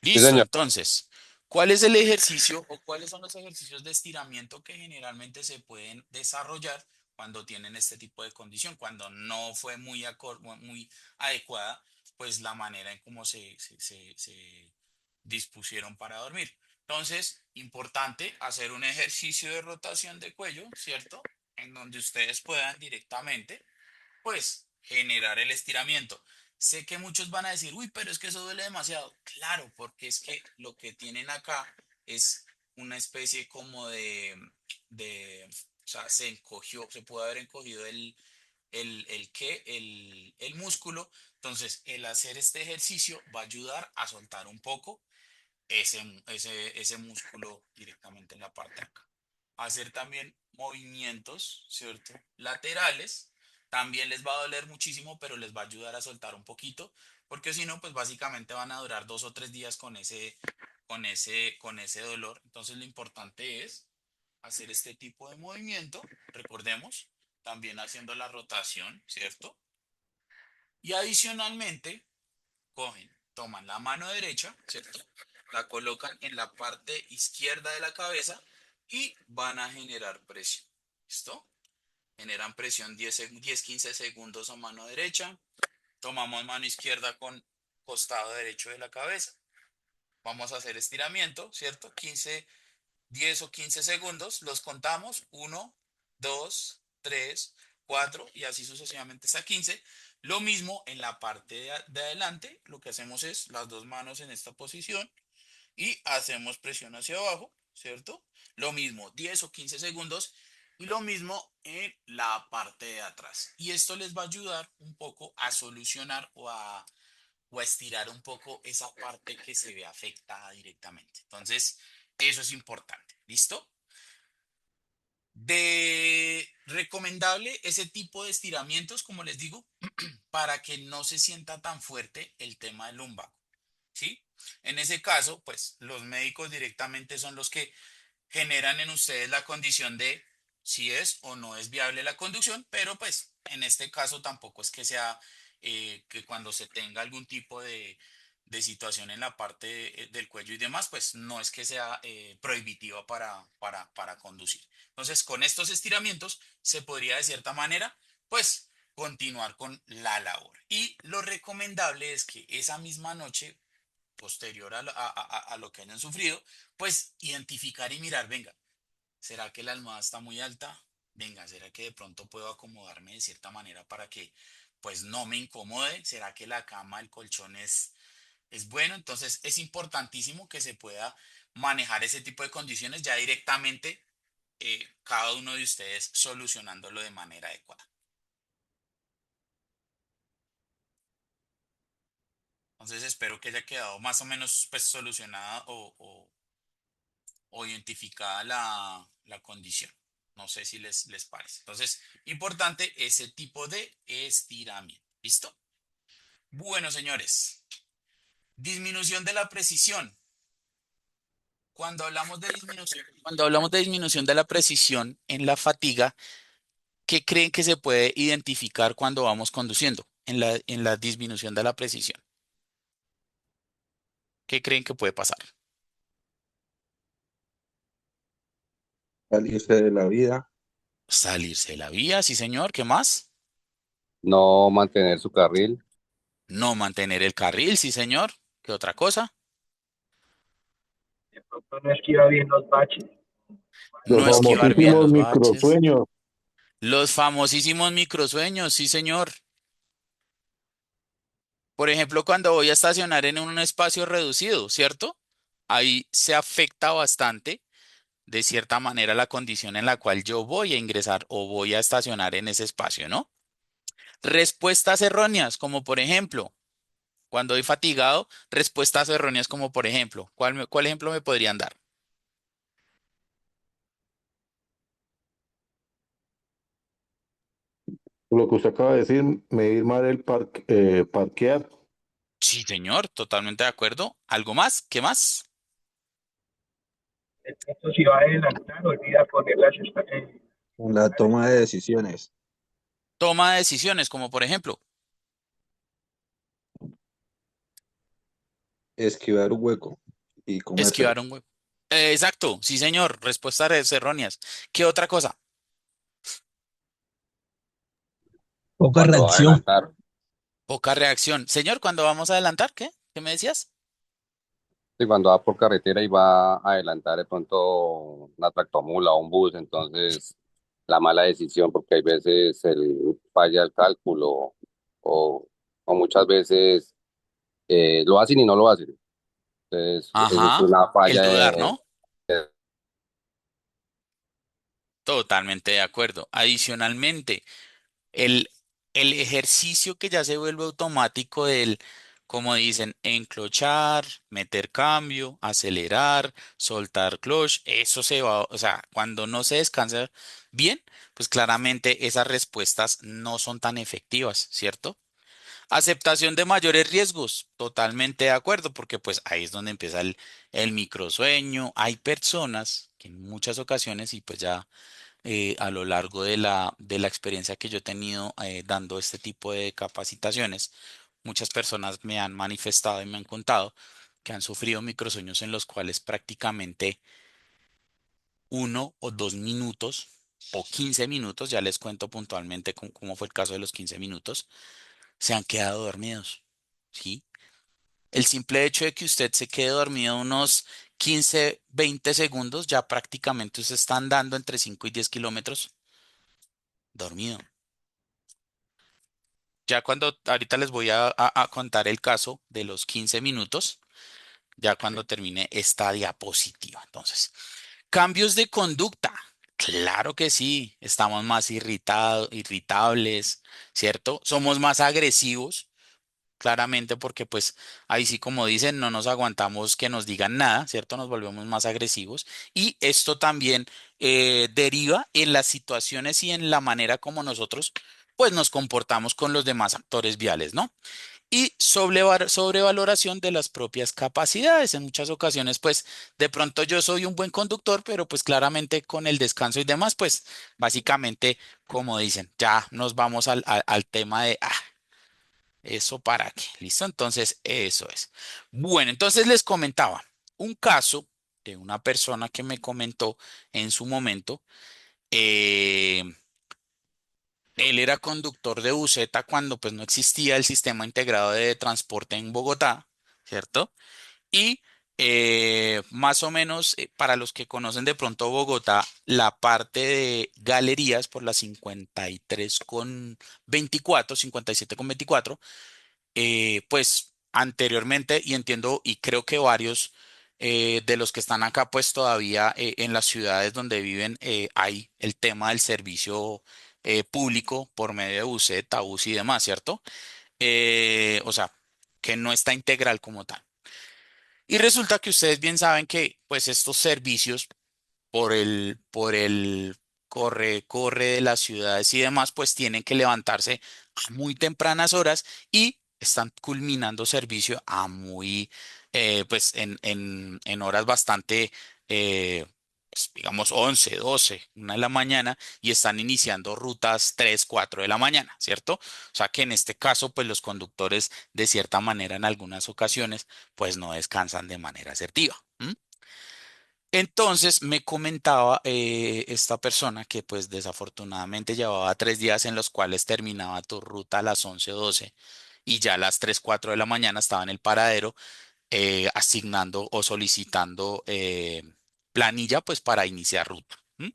Sí, Listo, señor. entonces, ¿cuál es el ejercicio o cuáles son los ejercicios de estiramiento que generalmente se pueden desarrollar cuando tienen este tipo de condición? Cuando no fue muy adecuada, pues la manera en cómo se dispusieron para dormir. Entonces, importante hacer un ejercicio de rotación de cuello, ¿cierto? En donde ustedes puedan directamente pues generar el estiramiento. Sé que muchos van a decir, uy, pero es que eso duele demasiado. Claro, porque es que lo que tienen acá es una especie como o sea, se encogió, se puede haber encogido el músculo. Entonces, el hacer este ejercicio va a ayudar a soltar un poco ese músculo directamente en la parte de acá. Hacer también movimientos, ¿cierto? Laterales. También les va a doler muchísimo, pero les va a ayudar a soltar un poquito, porque si no, pues básicamente van a durar 2 o 3 días con ese dolor. Entonces lo importante es hacer este tipo de movimiento. Recordemos, también haciendo la rotación, ¿cierto? Y adicionalmente, toman la mano derecha, ¿cierto? La colocan en la parte izquierda de la cabeza y van a generar presión. ¿Listo? Generan presión 15 segundos a mano derecha. Tomamos mano izquierda con costado derecho de la cabeza. Vamos a hacer estiramiento, ¿cierto? 10 o 15 segundos. Los contamos. 1, 2, 3, 4 y así sucesivamente hasta 15. Lo mismo en la parte de adelante. Lo que hacemos es las dos manos en esta posición y hacemos presión hacia abajo, ¿cierto? Lo mismo, 10 o 15 segundos y lo mismo en la parte de atrás. Y esto les va a ayudar un poco a solucionar o a estirar un poco esa parte que se ve afectada directamente. Entonces, eso es importante, ¿listo? De recomendable ese tipo de estiramientos, como les digo, para que no se sienta tan fuerte el tema del lumbago, ¿sí? En ese caso, pues los médicos directamente son los que generan en ustedes la condición de si es o no es viable la conducción, pero pues en este caso tampoco es que sea que cuando se tenga algún tipo de situación en la parte del cuello y demás, pues no es que sea prohibitiva para conducir. Entonces, con estos estiramientos se podría de cierta manera, pues, continuar con la labor. Y lo recomendable es que esa misma noche posterior a lo que hayan sufrido, pues identificar y mirar, venga, ¿será que la almohada está muy alta? Venga, ¿será que de pronto puedo acomodarme de cierta manera para que pues no me incomode? ¿Será que la cama, el colchón es bueno? Entonces es importantísimo que se pueda manejar ese tipo de condiciones ya directamente cada uno de ustedes solucionándolo de manera adecuada. Entonces espero que haya quedado más o menos pues solucionada o identificada la condición. No sé si les parece. Entonces, importante ese tipo de estiramiento. ¿Listo? Bueno, señores, disminución de la precisión. Cuando hablamos de disminución de la precisión en la fatiga, ¿qué creen que se puede identificar cuando vamos conduciendo en la disminución de la precisión? ¿Qué creen que puede pasar? Salirse de la vida, Salirse de la vía, sí, señor. ¿Qué más? no mantener su carril, No mantener el carril, sí, señor. ¿Qué otra cosa? No esquiva bien los baches. Los No esquivar bien famosísimos los baches. microsueños. Los famosísimos microsueños, sí, señor. Por ejemplo, cuando voy a estacionar en un espacio reducido, ¿cierto? Ahí se afecta bastante, de cierta manera, la condición en la cual yo voy a ingresar o voy a estacionar en ese espacio, ¿no? Respuestas erróneas, como por ejemplo, cuando voy fatigado, respuestas erróneas como por ejemplo, ¿cuál ejemplo me podrían dar? Lo que usted acaba de decir, medir mal el parquear. Sí, señor, totalmente de acuerdo. ¿Algo más? ¿Qué más? Esto si va a adelantar, olvida poner las en la toma de decisiones, Toma de decisiones, como por ejemplo, esquivar un hueco y comérselo. esquivar un huevo. Exacto, sí, señor, respuestas erróneas. ¿Qué otra cosa? poca cuando va a reacción. adelantar. Poca reacción. Señor, ¿cuándo vamos a adelantar? ¿Qué? ¿Qué me decías? Y cuando va por carretera y va a adelantar de pronto una tractomula o un bus, entonces la mala decisión, porque hay veces falla el cálculo o, o muchas veces lo hacen y no lo hacen. Entonces, es Ajá, una el falla dudar, ¿no? Totalmente de acuerdo. Adicionalmente, el, el ejercicio que ya se vuelve automático del, como dicen, enclochar, meter cambio, acelerar, soltar clutch, eso se va, o sea, cuando no se descansa bien, pues claramente esas respuestas no son tan efectivas, ¿cierto? Aceptación de mayores riesgos, totalmente de acuerdo, porque pues ahí es donde empieza el microsueño. Hay personas que en muchas ocasiones, y pues ya a lo largo de de la experiencia que yo he tenido dando este tipo de capacitaciones, muchas personas me han manifestado y me han contado que han sufrido microsueños en los cuales prácticamente 1 o 2 minutos o 15 minutos, ya les cuento puntualmente cómo fue el caso de los 15 minutos, se han quedado dormidos. ¿Sí? El simple hecho de que usted se quede dormido unos 15, 20 segundos, ya prácticamente se está andando entre 5 y 10 kilómetros dormido. Ya cuando, ahorita les voy a contar el caso de los 15 minutos, ya cuando termine esta diapositiva. Entonces, cambios de conducta. Claro que sí, estamos más irritables, ¿cierto? Somos más agresivos. Claramente porque pues ahí sí como dicen, no nos aguantamos que nos digan nada, ¿cierto? Nos volvemos más agresivos y esto también deriva en las situaciones y en la manera como nosotros pues nos comportamos con los demás actores viales, ¿no? Y sobrevaloración de las propias capacidades. En muchas ocasiones pues de pronto yo soy un buen conductor, pero pues claramente con el descanso y demás pues básicamente como dicen, ya nos vamos al tema de, ¿eso para qué? ¿Listo? Entonces, eso es. Bueno, entonces les comentaba un caso de una persona que me comentó en su momento. eh, Él era conductor de buseta cuando pues no existía el sistema integrado de transporte en Bogotá, ¿cierto? Y más o menos, para los que conocen de pronto Bogotá, la parte de galerías por la 53,24, 57,24, pues anteriormente, y entiendo, y creo que varios de los que están acá, pues todavía en las ciudades donde viven hay el tema del servicio público por medio de buseta, bus y demás, ¿cierto? O sea, que no está integral como tal. Y resulta que ustedes bien saben que pues estos servicios por el corre de las ciudades y demás, pues tienen que levantarse a muy tempranas horas y están culminando servicio a pues en horas bastante, pues, digamos 11 12 1 de la mañana y están iniciando rutas 3 4 de la mañana, ¿cierto? O sea que en este caso, pues los conductores de cierta manera en algunas ocasiones, pues no descansan de manera asertiva. ¿M? Entonces me comentaba esta persona que pues desafortunadamente llevaba 3 días en los cuales terminaba tu ruta a las 11 o 12 y ya a las 3 4 de la mañana estaba en el paradero asignando o solicitando planilla pues para iniciar ruta. ¿M?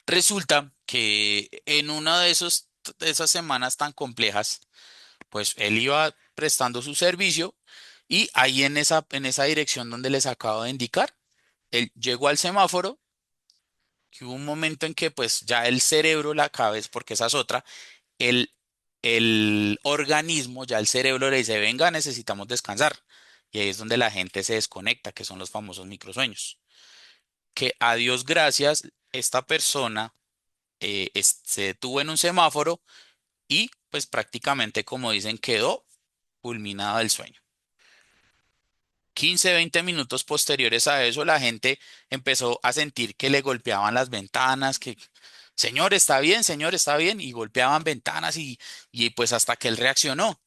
Resulta que en una de esas semanas tan complejas, pues él iba prestando su servicio y ahí en esa dirección donde les acabo de indicar, él llegó al semáforo, que hubo un momento en que pues ya el cerebro, la cabeza, porque esa es otra, el, el organismo, ya el cerebro le dice, venga, necesitamos descansar. Y ahí es donde la gente se desconecta, que son los famosos microsueños. Que a Dios gracias, esta persona se detuvo en un semáforo y pues prácticamente, como dicen, quedó fulminado del sueño. 15 20 minutos posteriores a eso, la gente empezó a sentir que le golpeaban las ventanas, que, señor, está bien, y golpeaban ventanas y pues hasta que él reaccionó.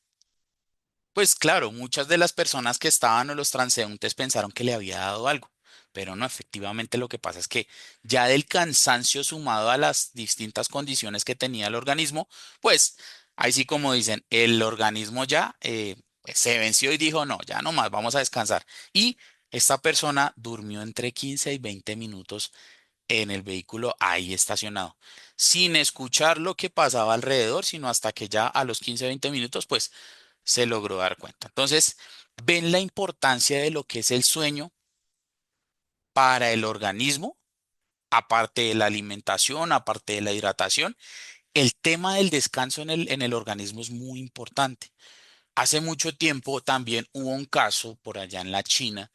Pues claro, muchas de las personas que estaban o los transeúntes pensaron que le había dado algo, pero no, efectivamente lo que pasa es que ya del cansancio sumado a las distintas condiciones que tenía el organismo, pues ahí sí como dicen, el organismo ya pues, se venció y dijo, no, ya no más, vamos a descansar. Y esta persona durmió entre 15 y 20 minutos en el vehículo ahí estacionado, sin escuchar lo que pasaba alrededor, sino hasta que ya a los 15 20 minutos, pues se logró dar cuenta. Entonces, ven la importancia de lo que es el sueño para el organismo, aparte de la alimentación, aparte de la hidratación. El tema del descanso en el organismo es muy importante. Hace mucho tiempo también hubo un caso por allá en la China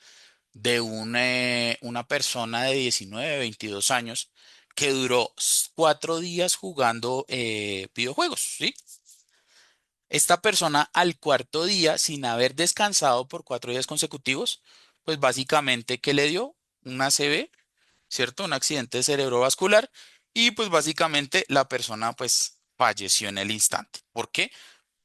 de una persona de 19 22 años que duró 4 días jugando videojuegos, ¿sí? Esta persona al cuarto día, sin haber descansado por 4 días consecutivos, pues básicamente, ¿qué le dio? Una ACV, ¿cierto? Un accidente cerebrovascular y pues básicamente la persona pues falleció en el instante. ¿Por qué?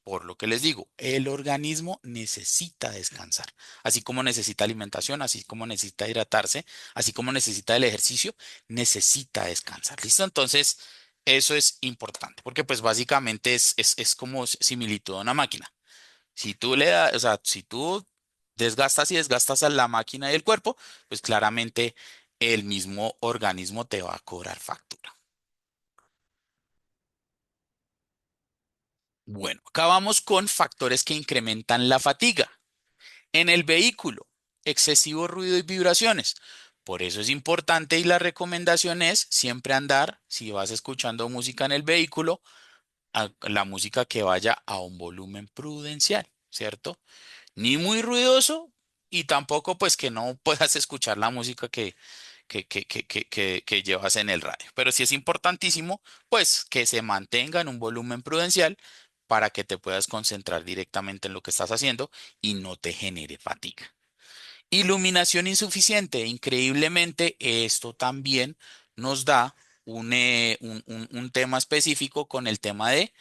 Por lo que les digo, el organismo necesita descansar, así como necesita alimentación, así como necesita hidratarse, así como necesita el ejercicio, necesita descansar. ¿Listo? Entonces, eso es importante, porque pues básicamente es como similitud a una máquina. Si tú le das, o sea, si tú desgastas y desgastas a la máquina y el cuerpo, pues claramente el mismo organismo te va a cobrar factura. Bueno, acá vamos con factores que incrementan la fatiga. En el vehículo, excesivo ruido y vibraciones. Por eso es importante y la recomendación es siempre andar, si vas escuchando música en el vehículo, la música que vaya a un volumen prudencial, ¿cierto? Ni muy ruidoso y tampoco pues que no puedas escuchar la música que llevas en el radio. Pero sí es importantísimo pues que se mantenga en un volumen prudencial para que te puedas concentrar directamente en lo que estás haciendo y no te genere fatiga. Iluminación insuficiente. Increíblemente, esto también nos da un tema específico con el tema de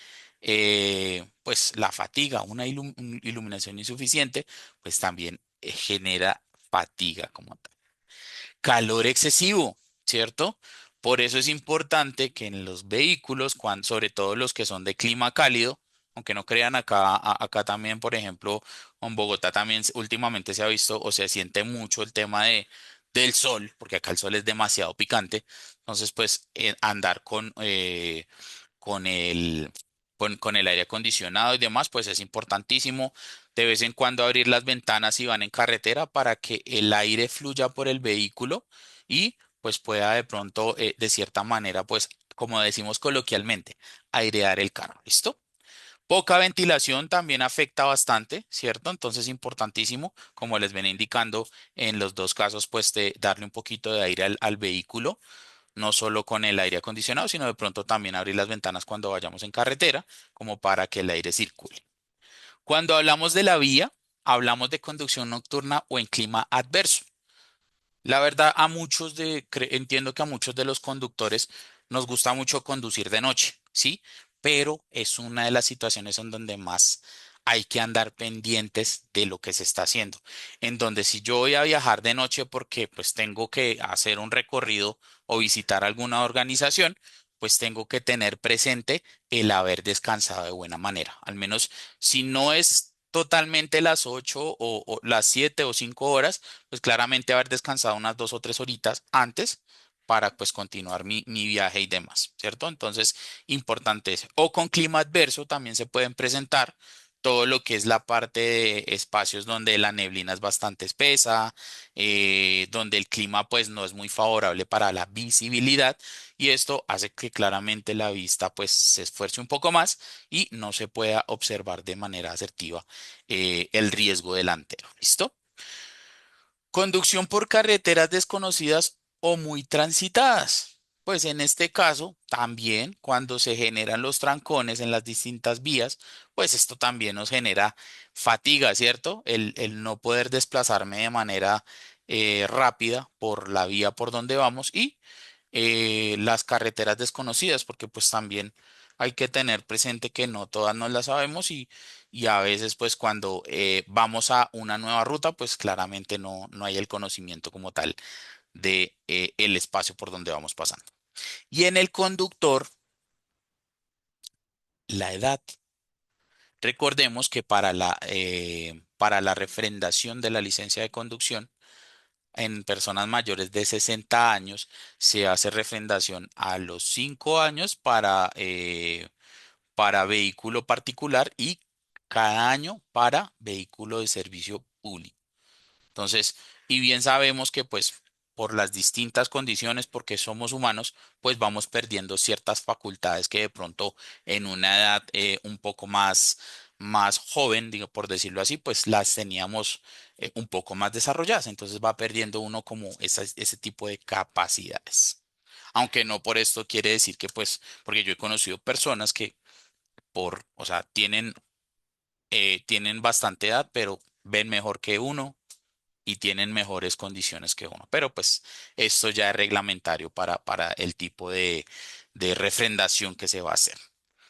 pues la fatiga. Una iluminación insuficiente, pues también genera fatiga como tal. Calor excesivo, ¿cierto? Por eso es importante que en los vehículos, sobre todo los que son de clima cálido, aunque no crean acá, acá también, por ejemplo, en Bogotá también últimamente se ha visto o se siente mucho el tema del sol, porque acá el sol es demasiado picante. Entonces, pues andar con el con el aire acondicionado y demás, pues es importantísimo de vez en cuando abrir las ventanas si van en carretera para que el aire fluya por el vehículo y pues pueda de pronto, de cierta manera, pues como decimos coloquialmente, airear el carro. ¿Listo? Poca ventilación también afecta bastante, ¿cierto? Entonces, importantísimo, como les ven indicando en los dos casos, pues de darle un poquito de aire al vehículo, no solo con el aire acondicionado, sino de pronto también abrir las ventanas cuando vayamos en carretera, como para que el aire circule. Cuando hablamos de la vía, hablamos de conducción nocturna o en clima adverso. La verdad, entiendo que a muchos de los conductores nos gusta mucho conducir de noche, ¿sí? Pero es una de las situaciones en donde más hay que andar pendientes de lo que se está haciendo. En donde si yo voy a viajar de noche porque pues tengo que hacer un recorrido o visitar alguna organización, pues tengo que tener presente el haber descansado de buena manera. Al menos si no es totalmente las 8 o las 7 o 5 horas, pues claramente haber descansado unas 2 o 3 horitas antes para pues continuar mi viaje y demás, ¿cierto? Entonces, importante es. O con clima adverso también se pueden presentar todo lo que es la parte de espacios donde la neblina es bastante espesa, donde el clima pues no es muy favorable para la visibilidad y esto hace que claramente la vista pues se esfuerce un poco más y no se pueda observar de manera asertiva el riesgo delantero. ¿Listo? Conducción por carreteras desconocidas o muy transitadas. Pues en este caso, también cuando se generan los trancones en las distintas vías, pues esto también nos genera fatiga, ¿cierto? El no poder desplazarme de manera rápida por la vía por donde vamos y las carreteras desconocidas, porque pues también hay que tener presente que no todas nos las sabemos y a veces pues cuando vamos a una nueva ruta, pues claramente no hay el conocimiento como tal de el espacio por donde vamos pasando. Y en el conductor, la edad. Recordemos que para la refrendación de la licencia de conducción, en personas mayores de 60 años se hace refrendación a los 5 años para vehículo particular y cada año para vehículo de servicio público. Entonces, y bien sabemos que pues por las distintas condiciones, porque somos humanos, pues vamos perdiendo ciertas facultades que de pronto en una edad un poco más joven, digo, por decirlo así, pues las teníamos un poco más desarrolladas. Entonces va perdiendo uno como ese tipo de capacidades. Aunque no por esto quiere decir que pues, porque yo he conocido personas que o sea, tienen bastante edad, pero ven mejor que uno y tienen mejores condiciones que uno. Pero pues esto ya es reglamentario para el tipo de refrendación que se va a hacer.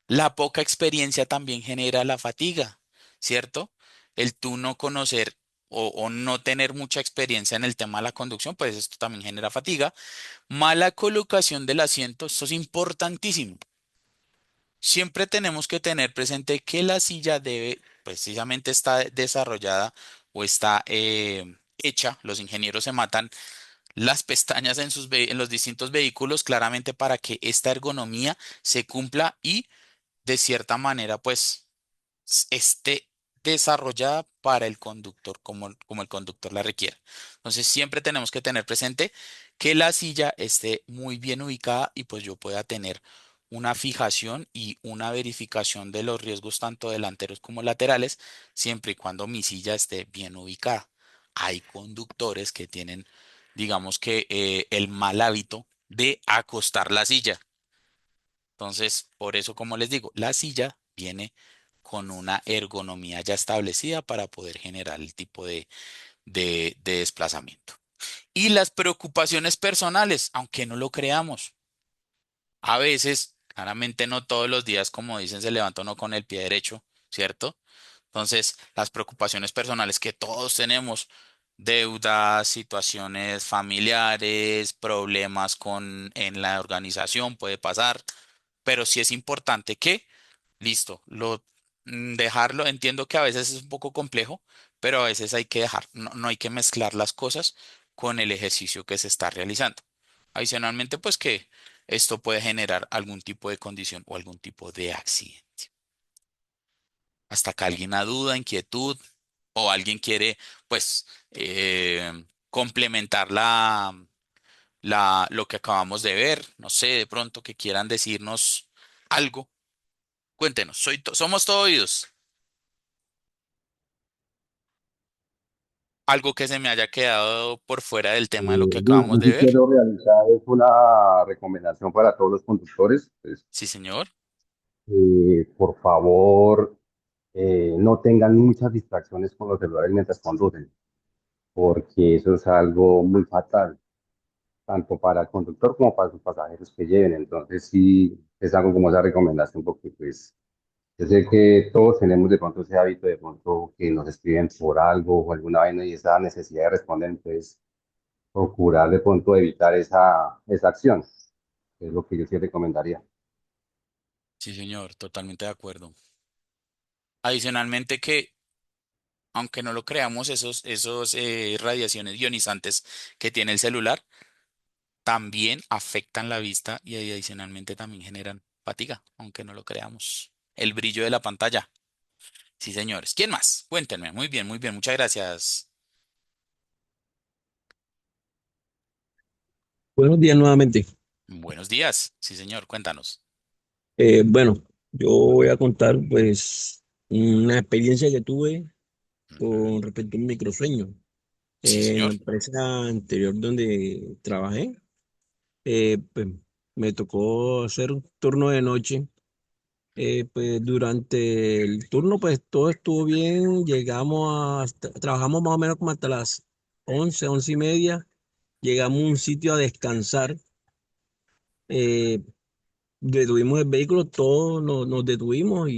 La poca experiencia también genera la fatiga, ¿cierto? El tú no conocer o no tener mucha experiencia en el tema de la conducción, pues esto también genera fatiga. Mala colocación del asiento, esto es importantísimo. Siempre tenemos que tener presente que la silla debe, precisamente está desarrollada o está hecha, los ingenieros se matan las pestañas en los distintos vehículos claramente para que esta ergonomía se cumpla y de cierta manera pues esté desarrollada para el conductor como el conductor la requiere. Entonces siempre tenemos que tener presente que la silla esté muy bien ubicada y pues yo pueda tener una fijación y una verificación de los riesgos tanto delanteros como laterales, siempre y cuando mi silla esté bien ubicada. Hay conductores que tienen, digamos que, el mal hábito de acostar la silla. Entonces, por eso, como les digo, la silla viene con una ergonomía ya establecida para poder generar el tipo de desplazamiento. Y las preocupaciones personales, aunque no lo creamos, a veces, claramente no todos los días, como dicen, se levanta uno con el pie derecho, ¿cierto? Entonces, las preocupaciones personales que todos tenemos, deudas, situaciones familiares, problemas en la organización, puede pasar, pero sí es importante que, listo, dejarlo, entiendo que a veces es un poco complejo, pero a veces hay que dejar, no hay que mezclar las cosas con el ejercicio que se está realizando. Adicionalmente, pues que esto puede generar algún tipo de condición o algún tipo de accidente. Hasta acá alguna duda, inquietud o alguien quiere, pues, complementar lo que acabamos de ver. No sé, de pronto que quieran decirnos algo. Cuéntenos, somos todo oídos. Algo que se me haya quedado por fuera del tema de lo que acabamos Yo de sí ver. quiero realizar es una recomendación para todos los conductores. Pues, Sí, señor. por favor, no tengan muchas distracciones con los celulares mientras conducen, porque eso es algo muy fatal, tanto para el conductor como para sus pasajeros que lleven. Entonces, sí, es algo como esa recomendación, porque pues yo sé que todos tenemos de pronto ese hábito de pronto que nos escriben por algo o alguna vaina y esa necesidad de responder, entonces procurar de pronto evitar esa acción, es lo que yo sí recomendaría. Sí, señor, totalmente de acuerdo. Adicionalmente que, aunque no lo creamos, esos radiaciones ionizantes que tiene el celular también afectan la vista y adicionalmente también generan fatiga, aunque no lo creamos. El brillo de la pantalla. Sí, señores. ¿Quién más? Cuéntenme. Muy bien, muy bien. Muchas gracias. Buenos días nuevamente. Buenos días. Sí, señor. Cuéntanos. Bueno, yo voy a contar pues una experiencia que tuve Ujú. con respecto a un microsueño. Sí, En la señor. empresa anterior donde trabajé, pues me tocó hacer un turno de noche. Pues durante el turno pues todo estuvo bien, trabajamos más o menos como hasta las 11, 11:30, llegamos a un sitio a descansar. eh, Detuvimos el vehículo, todos nos detuvimos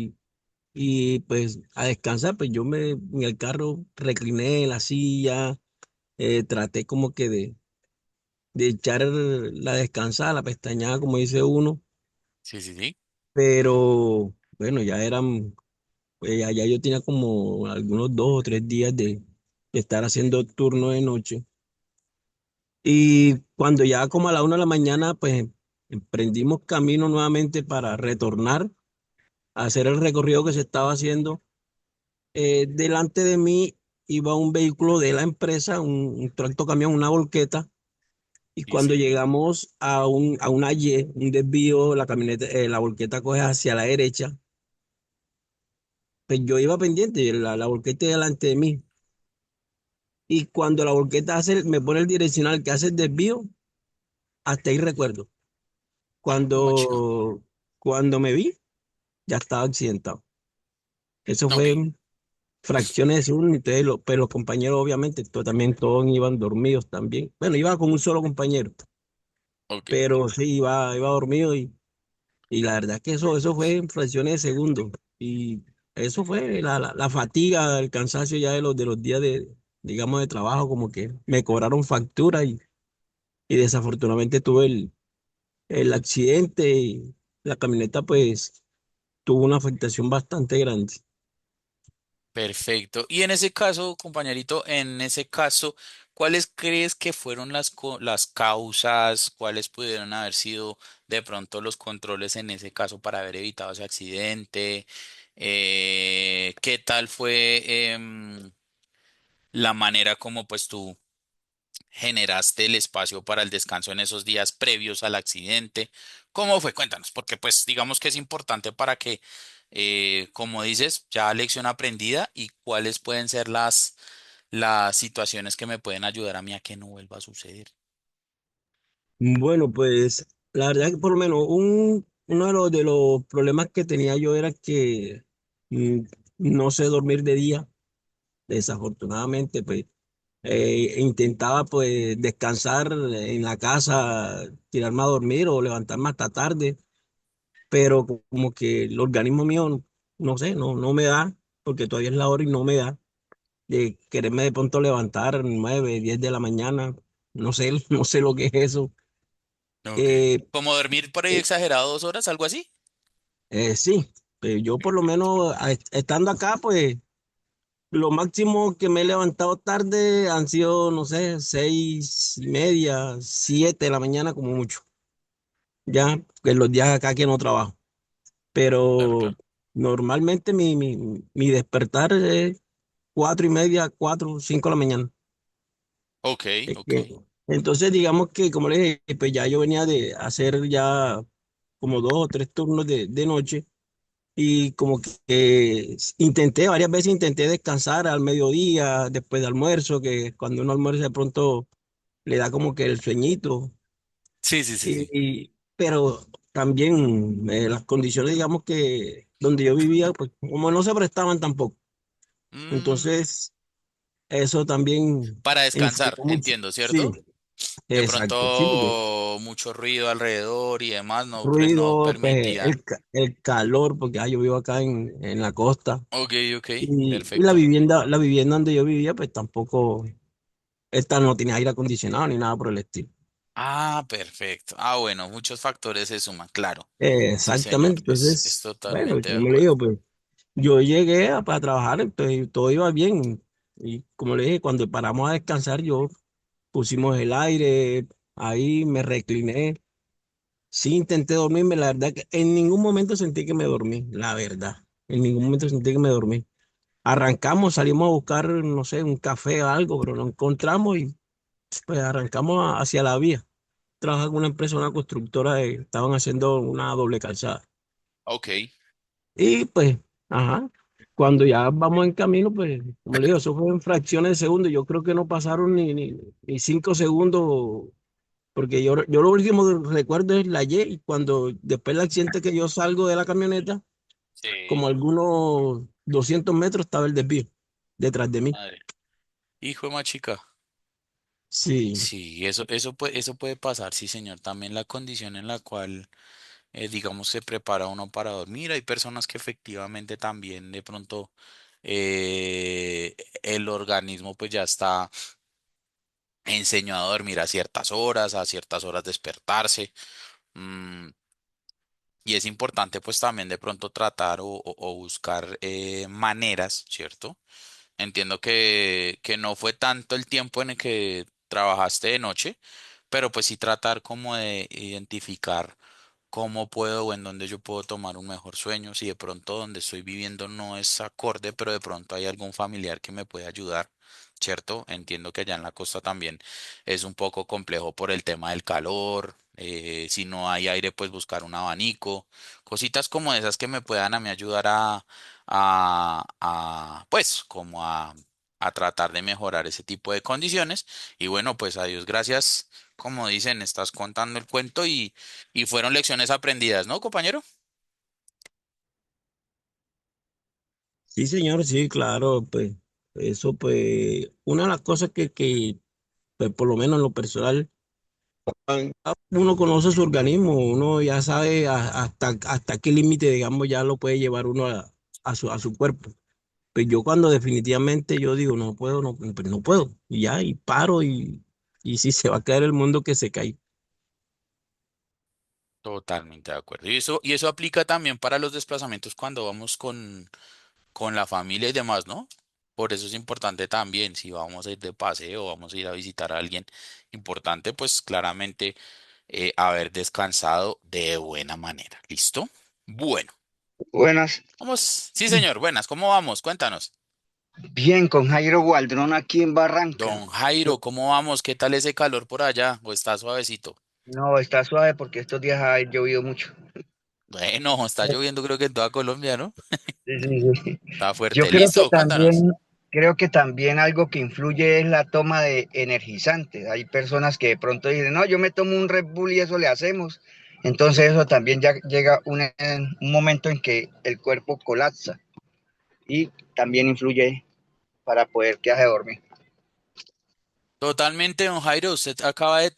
y pues a descansar, pues en el carro recliné en la silla, traté como que de echar la descansada, la pestañada, como dice uno, Sí, sí, sí. pero bueno, ya yo tenía como algunos 2 o 3 días de estar haciendo turno de noche. Y cuando ya como a la 1 de la mañana, pues emprendimos camino nuevamente para retornar a hacer el recorrido que se estaba haciendo. Delante de mí iba un vehículo de la empresa, un tractocamión, una volqueta, y Sí, cuando sí. llegamos a una Y, un desvío, la volqueta coge hacia la derecha, pues yo iba pendiente, la volqueta delante de mí, y cuando la volqueta me pone el direccional que hace el desvío, hasta ahí recuerdo. Pucha. Cuando me vi, ya estaba accidentado. Eso Ok, fue fracciones de segundo, entonces pero los compañeros obviamente también todos iban dormidos también. Bueno, iba con un solo compañero, ok. pero sí, iba dormido y la verdad es que eso fue en fracciones de segundo. Y eso fue la fatiga, el cansancio ya de los días digamos, de trabajo, como que me cobraron factura y desafortunadamente tuve el accidente y la camioneta pues tuvo una afectación bastante grande. Perfecto. Y en ese caso, compañerito, en ese caso, ¿cuáles crees que fueron las causas? ¿Cuáles pudieron haber sido de pronto los controles en ese caso para haber evitado ese accidente? ¿Qué tal fue la manera como pues tú generaste el espacio para el descanso en esos días previos al accidente? ¿Cómo fue? Cuéntanos, porque pues digamos que es importante para que, como dices, ya lección aprendida y cuáles pueden ser las situaciones que me pueden ayudar a mí a que no vuelva a suceder. Bueno, pues la verdad que por lo menos uno de los problemas que tenía yo era que mm, no sé dormir de día. Desafortunadamente, pues intentaba pues descansar en la casa, tirarme a dormir o levantarme hasta tarde, pero como que el organismo mío, no sé, no me da, porque todavía es la hora y no me da de quererme de pronto levantar 9, 10 de la mañana. No sé, no sé lo que es eso. Ok. Eh, ¿Como dormir por ahí eh, exagerado 2 horas, algo así? sí, yo por lo menos estando acá, pues lo máximo que me he levantado tarde han sido, no sé, 6:30, 7 de la mañana como mucho. Ya, en los días acá que no trabajo. Claro, Pero claro. Normalmente mi despertar es 4:30, 4, 5 de la mañana. Ok, Es ok. que- Entonces, digamos que, como le dije, pues ya yo venía de hacer ya como 2 o 3 turnos de noche y como que intenté, varias veces intenté descansar al mediodía, después de almuerzo, que cuando uno almuerza de pronto le da como que el sueñito. Sí, sí, sí, sí. Pero también las condiciones, digamos que donde yo vivía, pues como no se prestaban tampoco. Mm, Entonces, eso también para influyó descansar, mucho. entiendo, Sí, ¿cierto? De exacto, sí, porque pronto mucho ruido alrededor y demás, no, pues no ruido, pues permitía. el calor, porque yo vivo acá en la costa Ok, ok, y perfecto. la vivienda donde yo vivía, pues tampoco, esta no tiene aire acondicionado ni nada por el estilo. Ah, perfecto. Ah, bueno, muchos factores se suman, claro. Sí, señor, Exactamente, es entonces, bueno, totalmente de como le digo, acuerdo. pues yo llegué para trabajar, entonces todo iba bien. Y como le dije, cuando paramos a descansar, yo pusimos el aire, ahí me recliné. Sí, intenté dormirme, la verdad que en ningún momento sentí que me dormí, la verdad. En ningún momento sentí que me dormí. Arrancamos, salimos a buscar, no sé, un café o algo, pero no encontramos y pues arrancamos hacia la vía. Trabajaba con una empresa, una constructora, estaban haciendo una doble calzada. Ok, Y pues, ajá, cuando ya vamos en camino, pues, como le digo, eso fue en fracciones de segundo. Yo creo que no pasaron ni 5 segundos, porque yo lo último que recuerdo es la Y, y cuando después del accidente que yo salgo de la camioneta, como sí, algunos 200 metros estaba el desvío detrás de mí. madre. Hijo de machica. Sí, Sí, eso puede pasar, sí, señor. También la condición en la cual, digamos, se prepara uno para dormir. Hay personas que efectivamente también de pronto el organismo pues ya está enseñado a dormir a ciertas horas despertarse. mm, y es importante pues también de pronto tratar o buscar maneras, ¿cierto? Entiendo que no fue tanto el tiempo en el que trabajaste de noche, pero pues sí tratar como de identificar cómo puedo o en dónde yo puedo tomar un mejor sueño, si de pronto donde estoy viviendo no es acorde, pero de pronto hay algún familiar que me puede ayudar, ¿cierto? Entiendo que allá en la costa también es un poco complejo por el tema del calor, si no hay aire, pues buscar un abanico, cositas como esas que me puedan a mí ayudar pues, como a tratar de mejorar ese tipo de condiciones. Y bueno, pues a Dios gracias, como dicen, estás contando el cuento y fueron lecciones aprendidas, ¿no, compañero? sí, señor, sí, claro, pues eso, pues, una de las cosas pues, por lo menos en lo personal, uno conoce su organismo, uno ya sabe hasta qué límite, digamos, ya lo puede llevar uno a su cuerpo. Pues yo cuando definitivamente yo digo, no puedo, no, pues no puedo, y ya, y paro, y si se va a caer el mundo que se cae. Totalmente de acuerdo. Y eso aplica también para los desplazamientos cuando vamos con la familia y demás, ¿no? Por eso es importante también, si vamos a ir de paseo, vamos a ir a visitar a alguien importante, pues claramente haber descansado de buena manera. ¿Listo? Bueno, Buenas, vamos. Sí, señor, buenas, ¿cómo vamos? Cuéntanos. bien, con Jairo Gualdrón aquí en Barranca. Don Jairo, ¿cómo vamos? ¿Qué tal ese calor por allá? ¿O está suavecito? No, está suave porque estos días ha llovido mucho. Bueno, está lloviendo creo que en toda Colombia, ¿no? Sí, sí, sí. Está Yo fuerte. creo que Listo, cuéntanos. también algo que influye es la toma de energizantes. Hay personas que de pronto dicen, no, yo me tomo un Red Bull y eso le hacemos. Entonces eso también ya llega un momento en que el cuerpo colapsa y también influye para poder quedarse a dormir. Totalmente, don Jairo, usted acaba de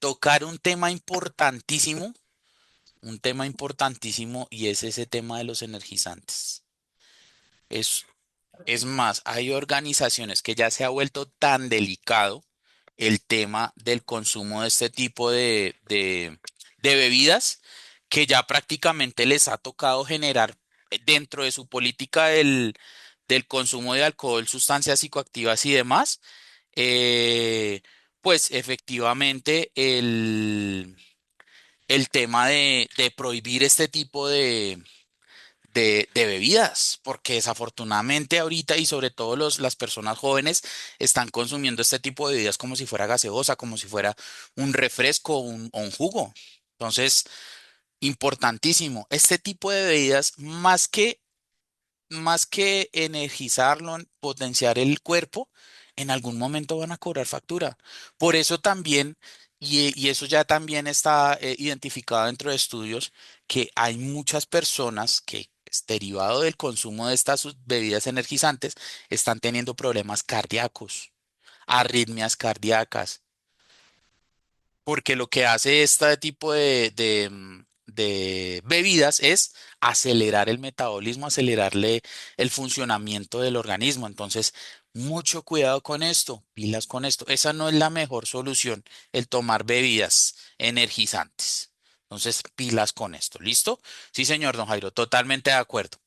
tocar un tema importantísimo y es ese tema de los energizantes. Es, es más, hay organizaciones que ya se ha vuelto tan delicado el tema del consumo de este tipo de bebidas que ya prácticamente les ha tocado generar dentro de su política del consumo de alcohol, sustancias psicoactivas y demás, eh, pues efectivamente el tema de prohibir este tipo de bebidas, porque desafortunadamente ahorita y sobre todo las personas jóvenes están consumiendo este tipo de bebidas como si fuera gaseosa, como si fuera un refresco o un jugo. Entonces, importantísimo, este tipo de bebidas, más que energizarlo, potenciar el cuerpo, en algún momento van a cobrar factura. Por eso también, y eso ya también está identificado dentro de estudios, que hay muchas personas que, derivado del consumo de estas bebidas energizantes, están teniendo problemas cardíacos, arritmias cardíacas porque lo que hace este tipo de bebidas es acelerar el metabolismo, acelerarle el funcionamiento del organismo. Entonces, mucho cuidado con esto, pilas con esto. Esa no es la mejor solución, el tomar bebidas energizantes. Entonces, pilas con esto. ¿Listo? Sí, señor Don Jairo, totalmente de acuerdo.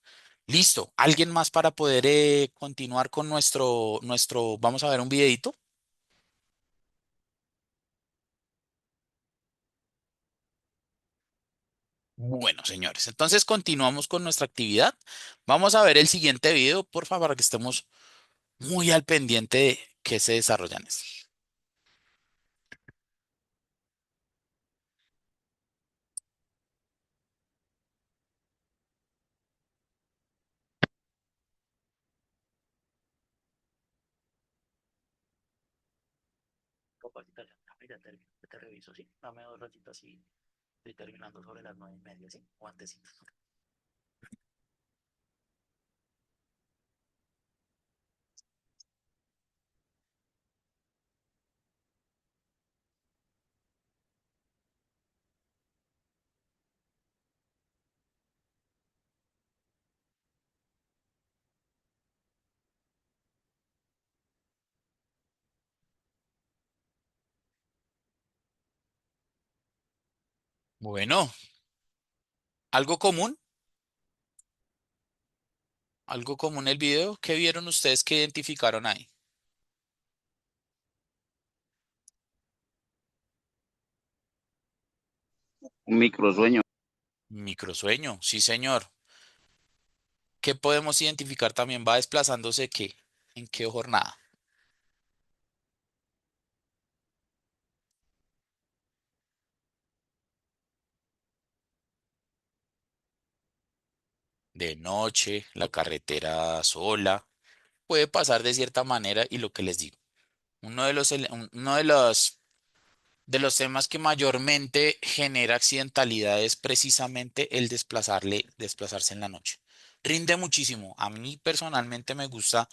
Listo. ¿Alguien más para poder continuar con vamos a ver un videito? Bueno, señores, entonces continuamos con nuestra actividad. Vamos a ver el siguiente video, por favor, para que estemos muy al pendiente de qué se desarrollan estos. Capacita, ya te reviso, sí. Dame 2 ratitos y estoy terminando sobre las 9:30, sí. O antesito. Bueno, algo común el video. ¿Qué vieron ustedes que identificaron ahí? Un microsueño. Microsueño, sí, señor. ¿Qué podemos identificar también? ¿Va desplazándose qué? ¿En qué jornada? De noche, la carretera sola. Puede pasar de cierta manera y lo que les digo. Uno de los temas que mayormente genera accidentalidad es precisamente el desplazarse en la noche. Rinde muchísimo. A mí personalmente me gusta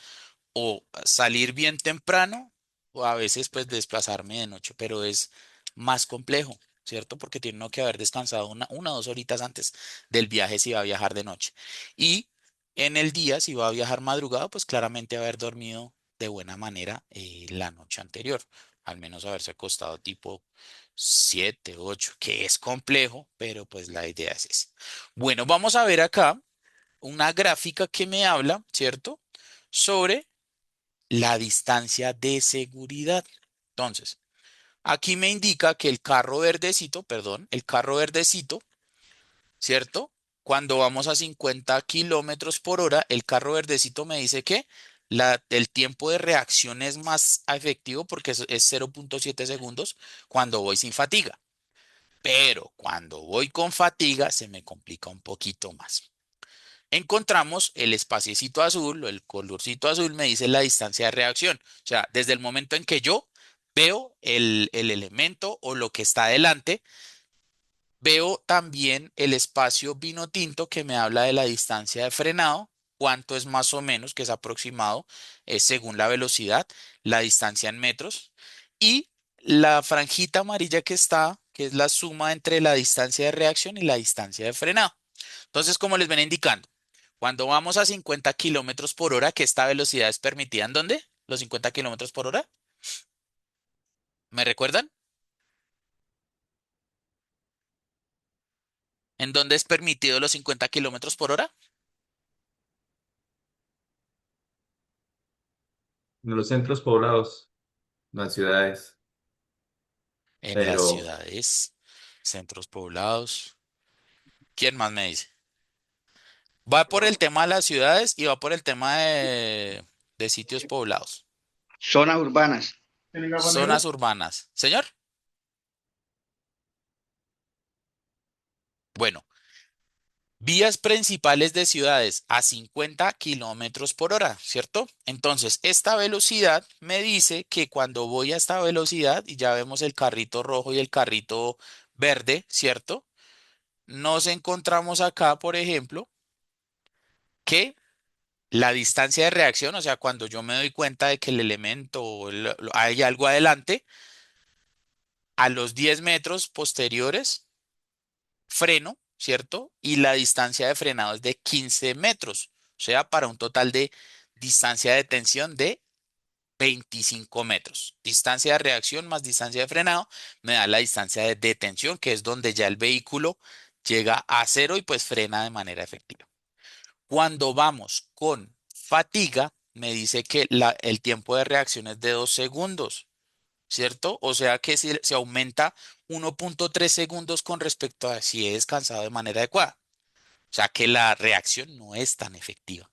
o salir bien temprano o a veces pues desplazarme de noche, pero es más complejo, ¿cierto? Porque tiene uno que haber descansado una o 2 horitas antes del viaje si va a viajar de noche. Y en el día, si va a viajar madrugada, pues claramente haber dormido de buena manera la noche anterior, al menos haberse acostado tipo 7, 8, que es complejo, pero pues la idea es esa. Bueno, vamos a ver acá una gráfica que me habla, ¿cierto? Sobre la distancia de seguridad. Entonces, aquí me indica que el carro verdecito, perdón, el carro verdecito, ¿cierto? Cuando vamos a 50 kilómetros por hora, el carro verdecito me dice que el tiempo de reacción es más efectivo porque es 0,7 segundos cuando voy sin fatiga. Pero cuando voy con fatiga se me complica un poquito más. Encontramos el espaciecito azul o el colorcito azul me dice la distancia de reacción. O sea, desde el momento en que yo veo el elemento o lo que está adelante, veo también el espacio vino tinto que me habla de la distancia de frenado, cuánto es más o menos, que es aproximado según la velocidad, la distancia en metros, y la franjita amarilla que está, que es la suma entre la distancia de reacción y la distancia de frenado. Entonces, como les ven indicando, cuando vamos a 50 kilómetros por hora, que esta velocidad es permitida ¿en dónde? ¿Los 50 kilómetros por hora? ¿Me recuerdan? ¿En dónde es permitido los 50 kilómetros por hora? En los centros poblados, las ciudades, En las pero ciudades, centros poblados. ¿Quién más me dice? Va por el tema de las ciudades y va por el tema de sitios poblados, Zonas urbanas. zonas urbanas. Señor, bueno, vías principales de ciudades a 50 kilómetros por hora, ¿cierto? Entonces, esta velocidad me dice que cuando voy a esta velocidad, y ya vemos el carrito rojo y el carrito verde, ¿cierto? Nos encontramos acá, por ejemplo, que la distancia de reacción, o sea, cuando yo me doy cuenta de que el elemento o hay algo adelante, a los 10 metros posteriores, freno, ¿cierto? Y la distancia de frenado es de 15 metros, o sea, para un total de distancia de tensión de 25 metros. Distancia de reacción más distancia de frenado me da la distancia de detención, que es donde ya el vehículo llega a cero y pues frena de manera efectiva. Cuando vamos con fatiga, me dice que el tiempo de reacción es de 2 segundos, ¿cierto? O sea que se aumenta 1,3 segundos con respecto a si he descansado de manera adecuada. O sea que la reacción no es tan efectiva.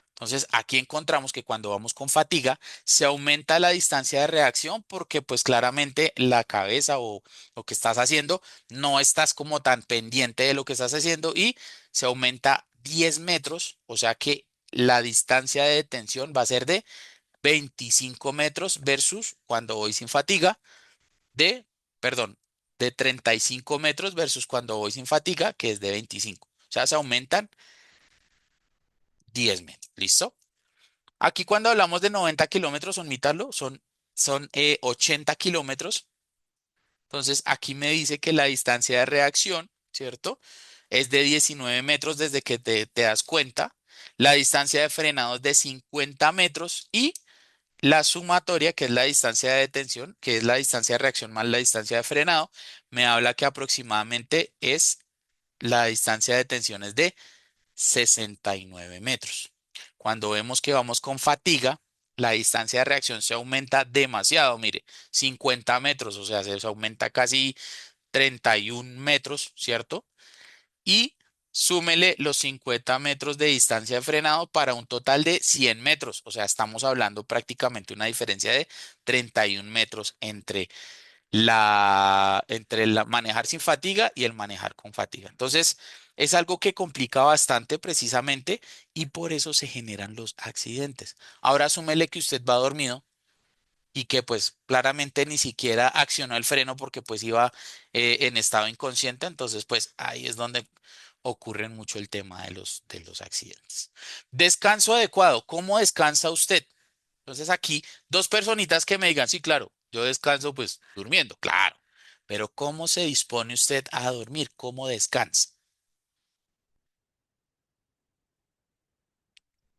Entonces, aquí encontramos que cuando vamos con fatiga, se aumenta la distancia de reacción porque pues claramente la cabeza o lo que estás haciendo no estás como tan pendiente de lo que estás haciendo y se aumenta 10 metros, o sea que la distancia de detención va a ser de 25 metros versus cuando voy sin fatiga de, perdón, de 35 metros versus cuando voy sin fatiga, que es de 25. O sea, se aumentan 10 metros. ¿Listo? Aquí cuando hablamos de 90 kilómetros, omítanlo, son 80 kilómetros. Entonces aquí me dice que la distancia de reacción, ¿cierto? Es de 19 metros desde que te das cuenta. La distancia de frenado es de 50 metros y la sumatoria, que es la distancia de detención, que es la distancia de reacción más la distancia de frenado, me habla que aproximadamente es la distancia de detención es de 69 metros. Cuando vemos que vamos con fatiga, la distancia de reacción se aumenta demasiado, mire, 50 metros, o sea, se aumenta casi 31 metros, ¿cierto? Y súmele los 50 metros de distancia de frenado para un total de 100 metros, o sea, estamos hablando prácticamente una diferencia de 31 metros entre la manejar sin fatiga y el manejar con fatiga. Entonces, es algo que complica bastante precisamente y por eso se generan los accidentes. Ahora súmele que usted va dormido y que pues claramente ni siquiera accionó el freno porque pues iba en estado inconsciente, entonces pues ahí es donde ocurren mucho el tema de los accidentes. Descanso adecuado. ¿Cómo descansa usted? Entonces aquí, dos personitas que me digan, sí, claro, yo descanso pues durmiendo, claro, pero ¿cómo se dispone usted a dormir? ¿Cómo descansa?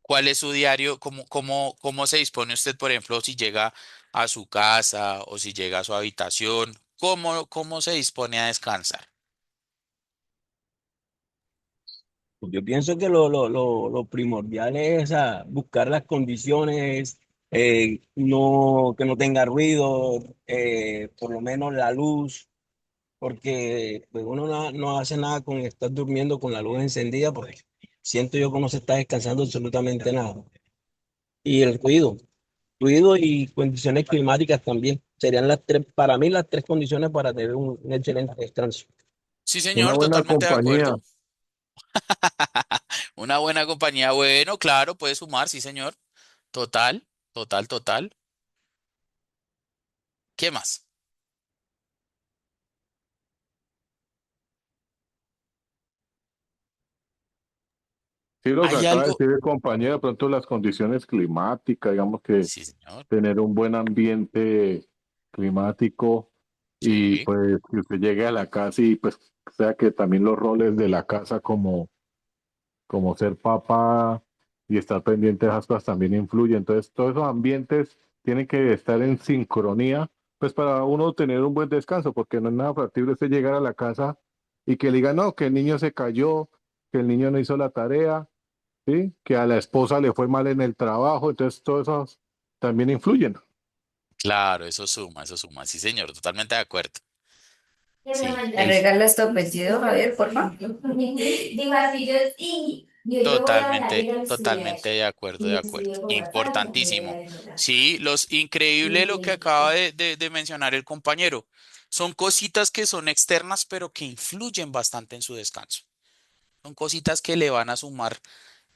¿Cuál es su diario? ¿Cómo se dispone usted, por ejemplo, si llega a su casa o si llega a su habitación? ¿Cómo se dispone a descansar? Pues yo pienso que lo primordial es buscar las condiciones, no, que no tenga ruido, por lo menos la luz, porque pues, uno no hace nada con estar durmiendo con la luz encendida, porque siento yo que no se está descansando absolutamente nada. Y el ruido y condiciones climáticas también serían las tres, para mí las tres condiciones para tener un excelente descanso. Sí, Una señor, buena totalmente de compañía. acuerdo. Una buena compañía, bueno, claro, puede sumar, sí, señor. Total, total, total. ¿Qué más? Sí, lo que ¿Hay acaba de algo? decir el compañero, de pronto las condiciones climáticas, digamos que Sí, señor. tener un buen ambiente climático y Sí, pues que usted llegue a la casa y pues sea que también los roles de la casa como ser papá y estar pendiente de esas cosas también influye. Entonces, todos esos ambientes tienen que estar en sincronía, pues para uno tener un buen descanso, porque no es nada factible usted llegar a la casa y que le diga, no, que el niño se cayó, que el niño no hizo la tarea, ¿sí? Que a la esposa le fue mal en el trabajo, entonces todos esos también influyen. claro, eso suma, sí, señor, totalmente de acuerdo. Sí, ¿Me regala tu apellido, Javier, por favor? Digo así, yo sí. Totalmente, totalmente de acuerdo, de acuerdo. Importantísimo. Sí, increíble lo que acaba de mencionar el compañero. Son cositas que son externas, pero que influyen bastante en su descanso. Son cositas que le van a sumar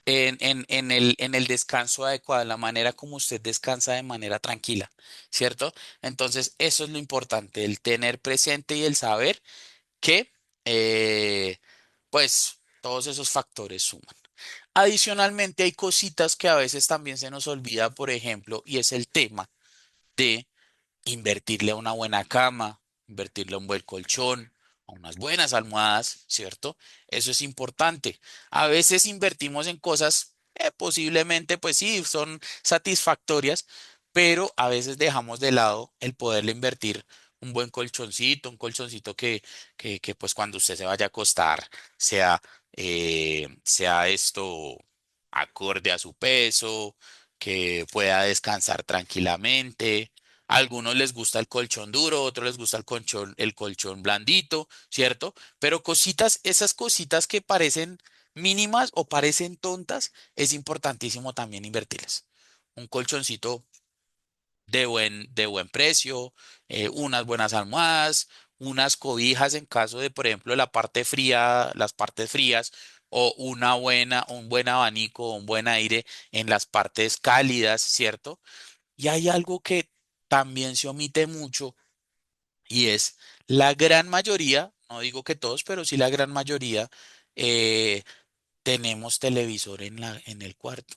en el descanso adecuado, en la manera como usted descansa de manera tranquila, ¿cierto? Entonces, eso es lo importante, el tener presente y el saber que, pues, todos esos factores suman. Adicionalmente, hay cositas que a veces también se nos olvida, por ejemplo, y es el tema de invertirle a una buena cama, invertirle a un buen colchón, a unas buenas almohadas, ¿cierto? Eso es importante. A veces invertimos en cosas posiblemente, pues sí, son satisfactorias, pero a veces dejamos de lado el poderle invertir un colchoncito que pues cuando usted se vaya a acostar sea esto acorde a su peso, que pueda descansar tranquilamente. A algunos les gusta el colchón duro, a otros les gusta el colchón blandito, ¿cierto? Pero esas cositas que parecen mínimas o parecen tontas, es importantísimo también invertirlas. Un colchoncito de buen precio, unas buenas almohadas, unas cobijas en caso de, por ejemplo, la parte fría, las partes frías, o un buen abanico, un buen aire en las partes cálidas, ¿cierto? Y hay algo que también se omite mucho y es la gran mayoría, no digo que todos, pero sí la gran mayoría, eh, tenemos televisor en el cuarto,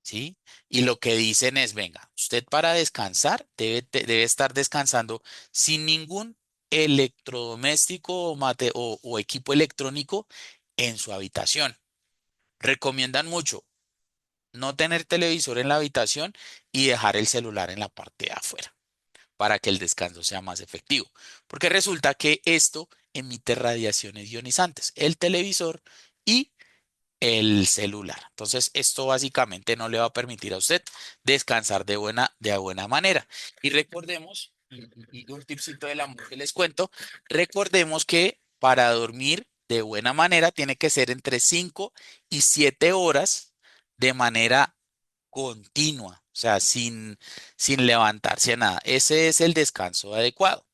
¿sí? Y lo que dicen es, venga, usted para descansar debe estar descansando sin ningún electrodoméstico o equipo electrónico en su habitación. Recomiendan mucho no tener televisor en la habitación y dejar el celular en la parte de afuera, para que el descanso sea más efectivo. Porque resulta que esto emite radiaciones ionizantes, el televisor y el celular. Entonces, esto básicamente no le va a permitir a usted descansar de buena manera. Y recordemos, y un tipcito del amor que les cuento, recordemos que para dormir de buena manera tiene que ser entre 5 y 7 horas de manera continua, o sea, sin levantarse a nada. Ese es el descanso adecuado.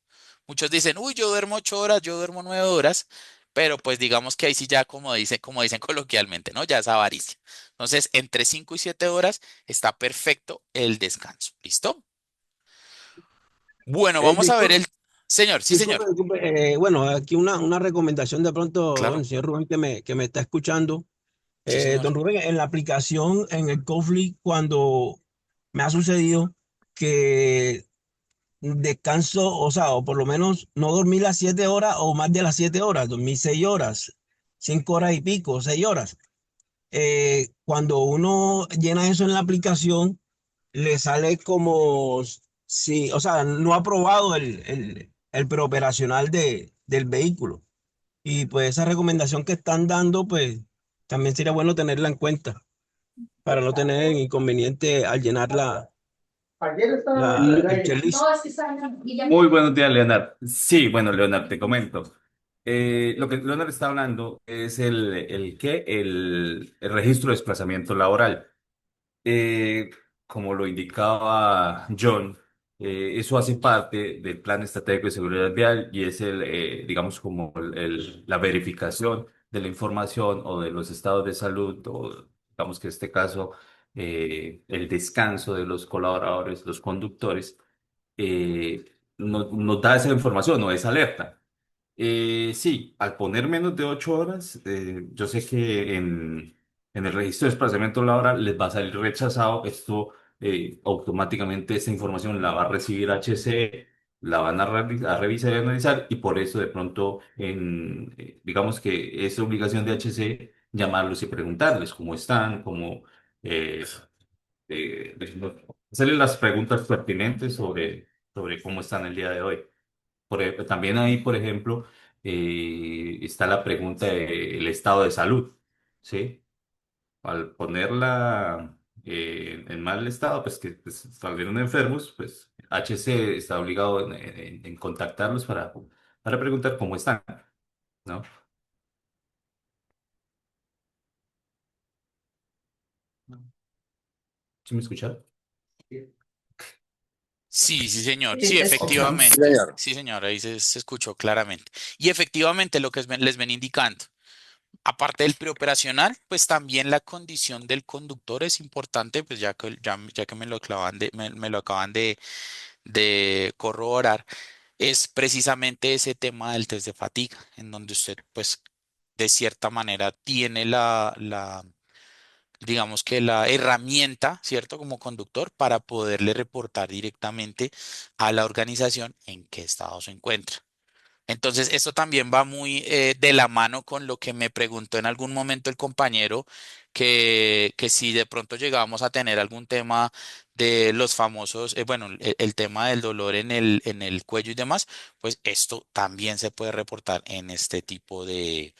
Muchos dicen, uy, yo duermo 8 horas, yo duermo 9 horas, pero pues digamos que ahí sí ya como dicen coloquialmente, ¿no? Ya es avaricia. Entonces, entre 5 y 7 horas está perfecto el descanso. ¿Listo? Bueno, vamos a ver Disculpe, el... Señor, sí, disculpe, señor. disculpe, bueno, aquí una recomendación de pronto, bueno, Claro, señor Rubén que me está escuchando. sí, señor. Don Rubén, en la aplicación, en el Conflict, cuando me ha sucedido que descanso, o sea, o por lo menos no dormí las 7 horas o más de las 7 horas, dormí 6 horas, 5 horas y pico, 6 horas. Cuando uno llena eso en la aplicación, le sale como si, o sea, no ha probado el preoperacional del vehículo. Y pues esa recomendación que están dando, pues también sería bueno tenerla en cuenta para no tener inconveniente al llenar el checklist. Muy buenos días, Leonard. Sí, bueno, Leonard, te comento. Lo que Leonard está hablando es el registro de desplazamiento laboral. Eh, Como lo indicaba John, eso hace parte del Plan Estratégico de Seguridad Vial y es digamos, como la verificación de la información o de los estados de salud, o digamos que en este caso, el descanso de los colaboradores, los conductores, nos da esa información o esa alerta. Sí, al poner menos de 8 horas, yo sé que en el registro de desplazamiento laboral les va a salir rechazado. Esto, automáticamente esta información la va a recibir HC, la van a revisar y analizar, y por eso de pronto, digamos que es obligación de HC llamarlos y preguntarles cómo están, eh, eh, hacerles las preguntas pertinentes sobre cómo están el día de hoy. También ahí, por ejemplo, está la pregunta del estado de salud, ¿sí? Al ponerla en mal estado, pues que pues, salieron enfermos, pues HC está obligado en contactarlos para preguntar cómo están, ¿no? ¿Sí me escucha? Sí, sí, señor. Sí, Sí, te Ok, sí, escuchamos. efectivamente. señor. Sí, señor. Ahí se escuchó claramente. Y efectivamente lo que les ven indicando. Aparte del preoperacional, pues también la condición del conductor es importante, pues ya que me lo me lo acaban de corroborar, es precisamente ese tema del test de fatiga, en donde usted, pues, de cierta manera tiene digamos que la herramienta, ¿cierto? Como conductor para poderle reportar directamente a la organización en qué estado se encuentra. Entonces, esto también va muy de la mano con lo que me preguntó en algún momento el compañero, que si de pronto llegábamos a tener algún tema de los famosos, bueno, el tema del dolor en el cuello y demás, pues esto también se puede reportar en este tipo de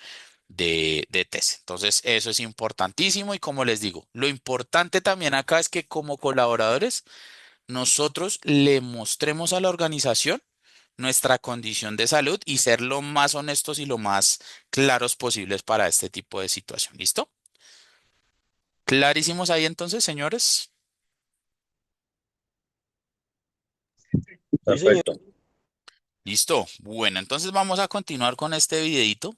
test. Entonces, eso es importantísimo y como les digo, lo importante también acá es que como colaboradores, nosotros le mostremos a la organización nuestra condición de salud y ser lo más honestos y lo más claros posibles para este tipo de situación. ¿Listo? Clarísimos ahí entonces, señores. Sí, señor. Perfecto. Listo. Bueno, entonces vamos a continuar con este videito.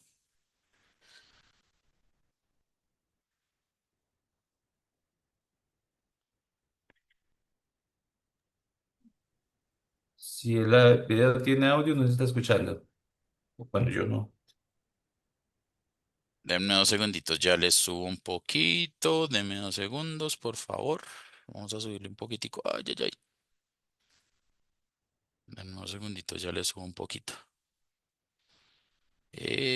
Si el video tiene audio, no se está escuchando. Bueno, yo no. Denme 2 segunditos, ya les subo un poquito. Denme 2 segundos, por favor. Vamos a subirle un poquitico. Ay, ay, ay. Denme 2 segunditos, ya les subo un poquito.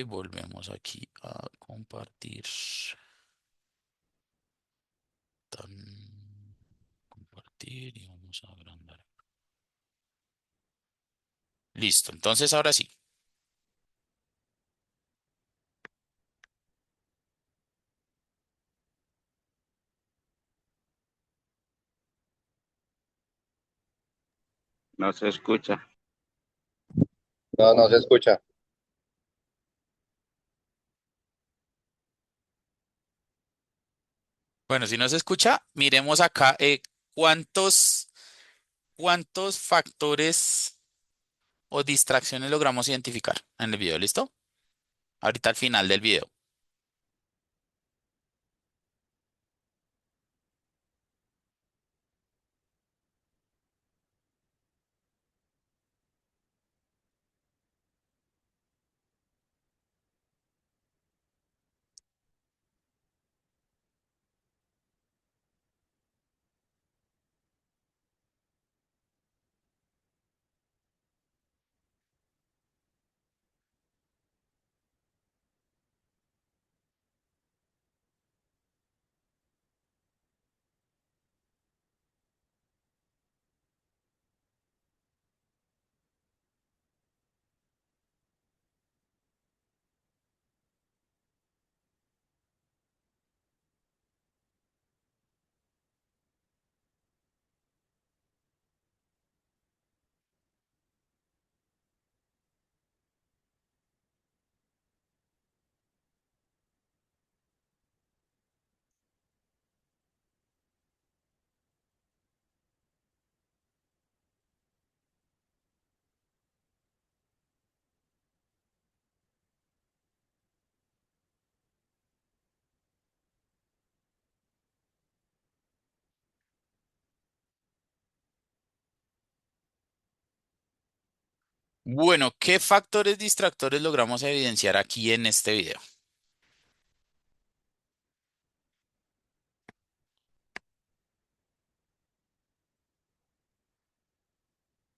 Volvemos aquí a compartir. Compartir y vamos a agrandar. Listo, entonces ahora sí. No se escucha. No, no se escucha. Bueno, si no se escucha, miremos acá cuántos, cuántos factores o distracciones logramos identificar en el video. ¿Listo? Ahorita al final del video. Bueno, ¿qué factores distractores logramos evidenciar aquí en este video?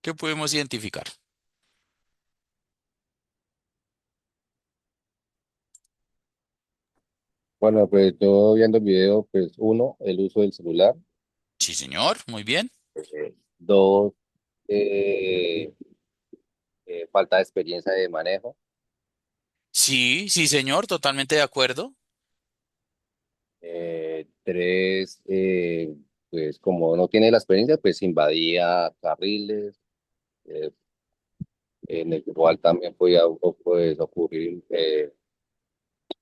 ¿Qué pudimos identificar? Bueno, pues yo viendo el video, pues uno, el uso del celular. Sí, señor, muy bien. Dos, eh, falta de experiencia de manejo. Sí, sí, señor, totalmente de acuerdo. Tres, pues como no tiene la experiencia, pues invadía carriles, eh, en el cual también podía pues, ocurrir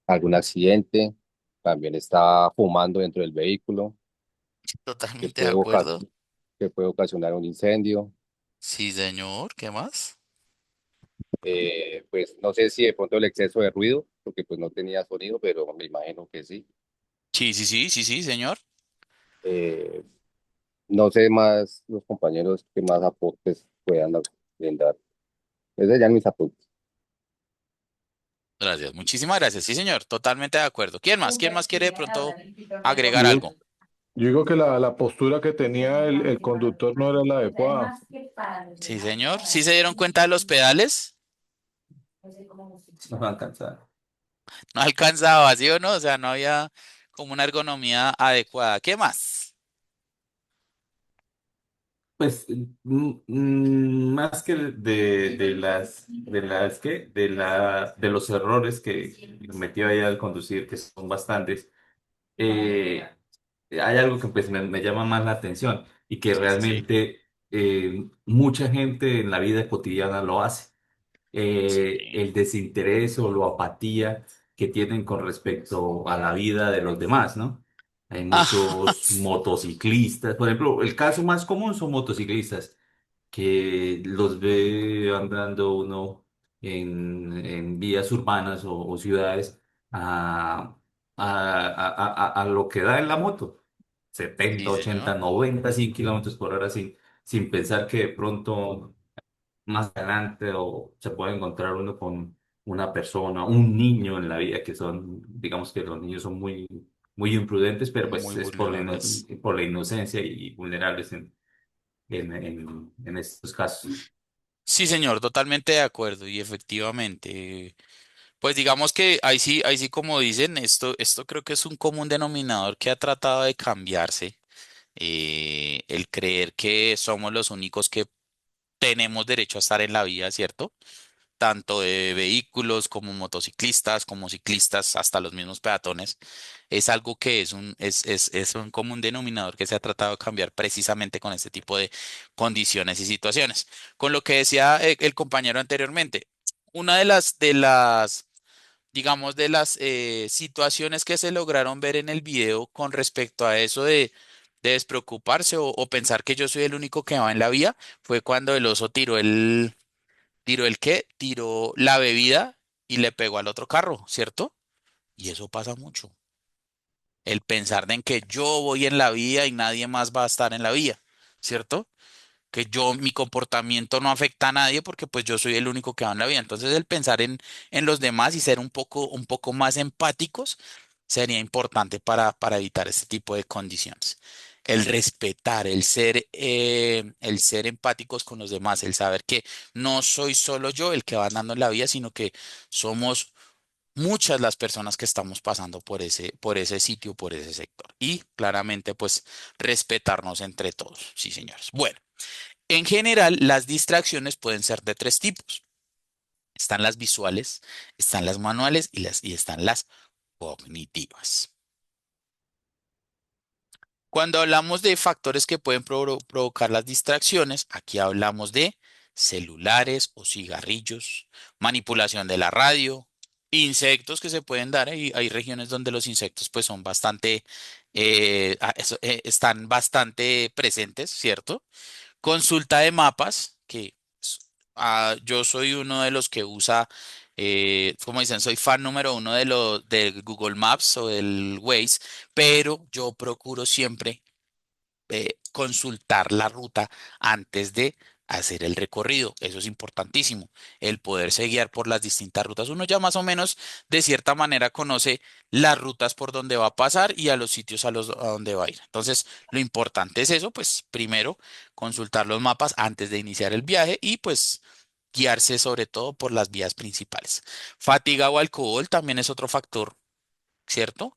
algún accidente. También estaba fumando dentro del vehículo. que Totalmente de puede acuerdo. que puede ocasionar un incendio. Sí, señor. ¿Qué más? Pues no sé si de pronto el exceso de ruido, porque pues no tenía sonido, pero me imagino que sí. Sí, sí, sí, sí, sí, señor. Eh, no sé más los compañeros qué más aportes puedan brindar. Ese ya mis apuntes. Gracias, muchísimas gracias. Sí, señor, totalmente de acuerdo. ¿Quién más? ¿Quién más quiere de pronto agregar Yo, algo? yo digo que la postura que tenía el conductor no era la adecuada. Sí, señor. ¿Sí se dieron cuenta de los pedales? No va a alcanzar. No alcanzaba, ¿sí o no? O sea, no había como una ergonomía adecuada. ¿Qué más? Pues más que de los errores que cometió ahí al conducir, que son bastantes, eh, hay algo que pues me llama más la atención y que Sí, sí, sí. realmente mucha gente en la vida cotidiana lo hace. Sí. El desinterés o la apatía que tienen con respecto a la vida de los demás, ¿no? Hay Ah, muchos motociclistas, por ejemplo, el caso más común son motociclistas que los ve andando uno en vías urbanas o ciudades a, a lo que da en la moto, sí, 70 80 señor. 90 100 kilómetros por hora sin pensar que de pronto más adelante o se puede encontrar uno con una persona, un niño en la vida que son, digamos que los niños son muy imprudentes, pero pues Muy es vulnerables. por la inocencia y vulnerables en estos casos. Sí, señor, totalmente de acuerdo. Y efectivamente, pues digamos que ahí sí como dicen, esto creo que es un común denominador que ha tratado de cambiarse. El creer que somos los únicos que tenemos derecho a estar en la vía, ¿cierto? Tanto de vehículos como motociclistas, como ciclistas, hasta los mismos peatones, es algo que es un común denominador que se ha tratado de cambiar precisamente con este tipo de condiciones y situaciones. Con lo que decía el compañero anteriormente, una digamos, de las situaciones que se lograron ver en el video con respecto a eso de despreocuparse o pensar que yo soy el único que va en la vía, fue cuando el oso ¿tiró el qué? Tiró la bebida y le pegó al otro carro, ¿cierto? Y eso pasa mucho. El pensar de en que yo voy en la vía y nadie más va a estar en la vía, ¿cierto? Que mi comportamiento no afecta a nadie porque pues yo soy el único que va en la vía. Entonces el pensar en los demás y ser un poco más empáticos sería importante para evitar este tipo de condiciones. El respetar, el ser empáticos con los demás, el saber que no soy solo yo el que va andando en la vía, sino que somos muchas las personas que estamos pasando por ese sitio, por ese sector. Y claramente, pues, respetarnos entre todos. Sí, señores. Bueno, en general, las distracciones pueden ser de tres tipos. Están las visuales, están las manuales y están las cognitivas. Cuando hablamos de factores que pueden provocar las distracciones, aquí hablamos de celulares o cigarrillos, manipulación de la radio, insectos que se pueden dar. Hay regiones donde los insectos pues son bastante, están bastante presentes, ¿cierto? Consulta de mapas, que yo soy uno de los que usa, como dicen, soy fan número uno del Google Maps o del Waze, pero yo procuro siempre consultar la ruta antes de hacer el recorrido. Eso es importantísimo, el poderse guiar por las distintas rutas. Uno ya más o menos de cierta manera conoce las rutas por donde va a pasar y a los sitios a donde va a ir. Entonces, lo importante es eso, pues primero consultar los mapas antes de iniciar el viaje y pues guiarse sobre todo por las vías principales. Fatiga o alcohol también es otro factor, ¿cierto?